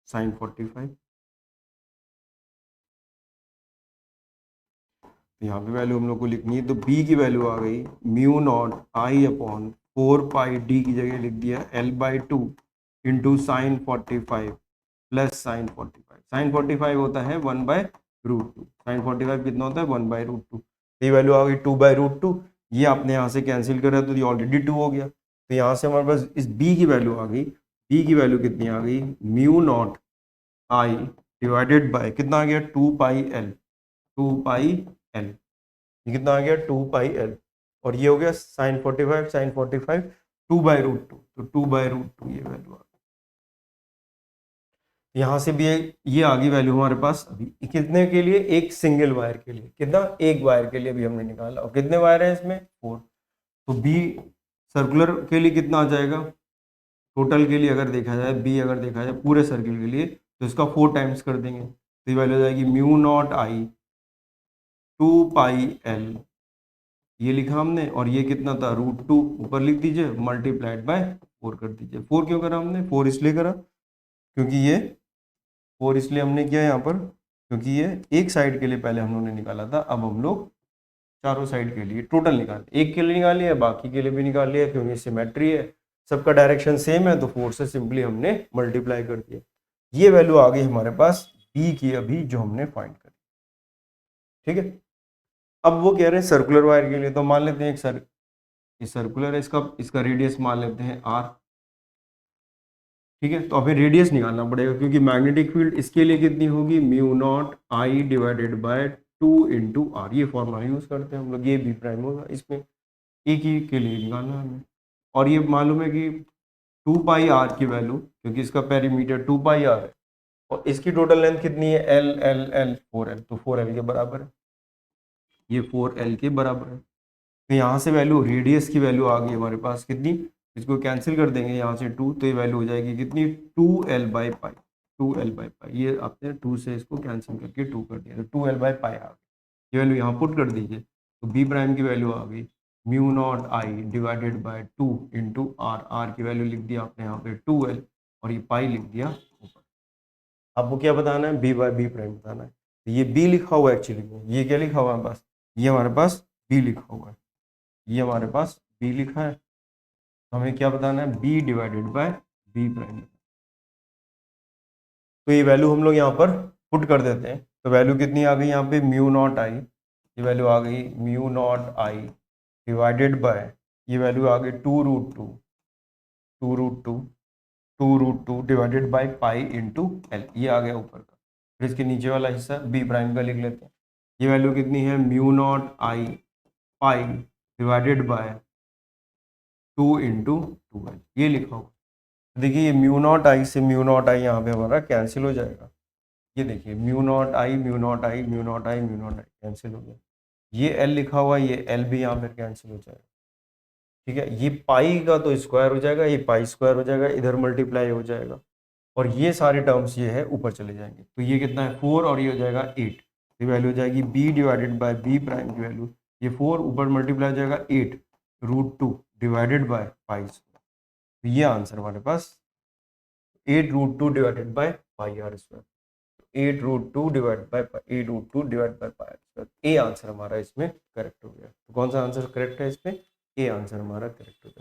साइन 45, तो यहाँ पे वैल्यू हम लोग को लिखनी है। तो बी की वैल्यू आ गई mu naught I upon 4π, D की जगह लिख दिया l/2 into sine 45 plus sine 45। Sine 45 होता है 1/√2, साइन 45 कितना होता है 1/√2। ये वैल्यू आ गई 2/√2, ये आपने यहाँ से कैंसिल करा तो ये ऑलरेडी 2 हो गया। तो यहाँ से हमारे पास इस बी की वैल्यू आ गई, बी की वैल्यू कितनी आ गई mu naught I divided by कितना आ गया 2πl, 2πl, ये कितना आ गया 2πl, और ये हो गया साइन 45 साइन 45 2/√2, तो 2/√2 ये वैल्यू आ गई। यहाँ से भी ये आ गई वैल्यू हमारे पास अभी कितने के लिए, एक सिंगल वायर के लिए, कितना एक वायर के लिए भी हमने निकाला, और कितने वायर हैं इसमें 4। तो बी सर्कुलर के लिए कितना आ जाएगा, टोटल के लिए अगर देखा जाए, बी अगर देखा जाए पूरे सर्किल के लिए तो इसका 4 टाइम्स कर देंगे, तो ये वैल्यू आ जाएगी म्यू नॉट आई 2πl, ये लिखा हमने, और ये कितना था √2 ऊपर लिख दीजिए मल्टीप्लाइड बाय 4 कर दीजिए। 4 क्यों करा हमने, 4 इसलिए करा क्योंकि ये 4 इसलिए हमने किया यहाँ पर क्योंकि ये एक साइड के लिए पहले हम लोगों ने निकाला था, अब हम लोग चारों साइड के लिए टोटल निकाल, एक के लिए निकाल लिया बाकी के लिए भी निकाल लिया क्योंकि सिमेट्री है, सबका डायरेक्शन सेम है तो 4 से सिंपली हमने मल्टीप्लाई कर दिया। ये वैल्यू आ गई हमारे पास बी की अभी जो हमने फाइंड करी। ठीक है, अब वो कह रहे हैं सर्कुलर वायर के लिए, तो मान लेते हैं ये सर्कुलर है, इसका रेडियस मान लेते हैं आर। ठीक है, तो हमें रेडियस निकालना पड़ेगा क्योंकि मैग्नेटिक फील्ड इसके लिए कितनी होगी, mu naught I divided by 2 into R. ये फॉर्मूला यूज करते हैं हम लोग, ये बी प्राइम होगा, इसमें एक ही के लिए निकालना है हमें। और ये मालूम है कि 2 पाई आर की वैल्यू, क्योंकि इसका पेरीमीटर 2 पाई आर है और इसकी टोटल लेंथ कितनी है, एल एल एल 4L, तो 4L के बराबर है, ये 4L के बराबर है। तो यहाँ से वैल्यू, रेडियस की वैल्यू आ गई हमारे पास कितनी, इसको कैंसिल कर देंगे यहाँ से 2, तो ये वैल्यू हो जाएगी कितनी, 2L/पाई, 2L/पाई। ये आपने 2 से इसको कैंसिल करके 2 कर दिया, तो 2L/पाई आ गई। ये वैल्यू यहाँ पुट कर दीजिए, तो बी प्राइम की वैल्यू आ गई mu naught I divided by 2 into R. R की वैल्यू लिख दिया आपने यहाँ पे 2L, और ये पाई लिख दिया ऊपर। आपको क्या बताना है, बी बाय बी प्राइम बताना है। तो ये बी लिखा हुआ है एक्चुअली में, ये क्या लिखा हुआ है पास, ये हमारे पास बी लिखा हुआ है, ये हमारे पास बी लिखा है, तो हमें क्या बताना है, B divided by B prime. तो ये वैल्यू हम लोग यहाँ पर पुट कर देते हैं, तो वैल्यू कितनी आ गई यहाँ पे, म्यू नॉट आई, ये वैल्यू आ गई mu naught I divided bye, ये वैल्यू आ गई 2√2, 2√2, 2√2 divided by pi into L, ये आ गया ऊपर का। फिर इसके नीचे वाला हिस्सा बी प्राइम का लिख लेते हैं, ये वैल्यू कितनी है, mu naught I pi divided by 2 into 2L, ये लिखा होगा। देखिए ये म्यू नॉट आई से म्यू नॉट आई यहाँ पे हमारा कैंसिल हो जाएगा। ये देखिए mu naught I mu naught I mu naught I mu naught I cancel हो गया। ये एल लिखा हुआ है, ये एल भी यहाँ पे कैंसिल हो जाएगा। ठीक है, ये पाई का तो स्क्वायर हो जाएगा, ये पाई स्क्वायर हो जाएगा, इधर मल्टीप्लाई हो जाएगा, और ये सारे टर्म्स ये है ऊपर चले जाएंगे। तो ये कितना है 4, और ये हो जाएगा 8। ये वैल्यू हो जाएगी B divided by B prime की वैल्यू, ये 4 ऊपर मल्टीप्लाई हो जाएगा 8√2 डिवाइडेड बाय पाई स्क्वायर। तो ये आंसर हमारे पास 8√2 divided by pi R square, 8√2 divide by 8√2 divide by pi R square. A answer हमारा इसमें करेक्ट हो गया। तो कौन सा आंसर करेक्ट है इसमें, ए आंसर हमारा करेक्ट हो गया।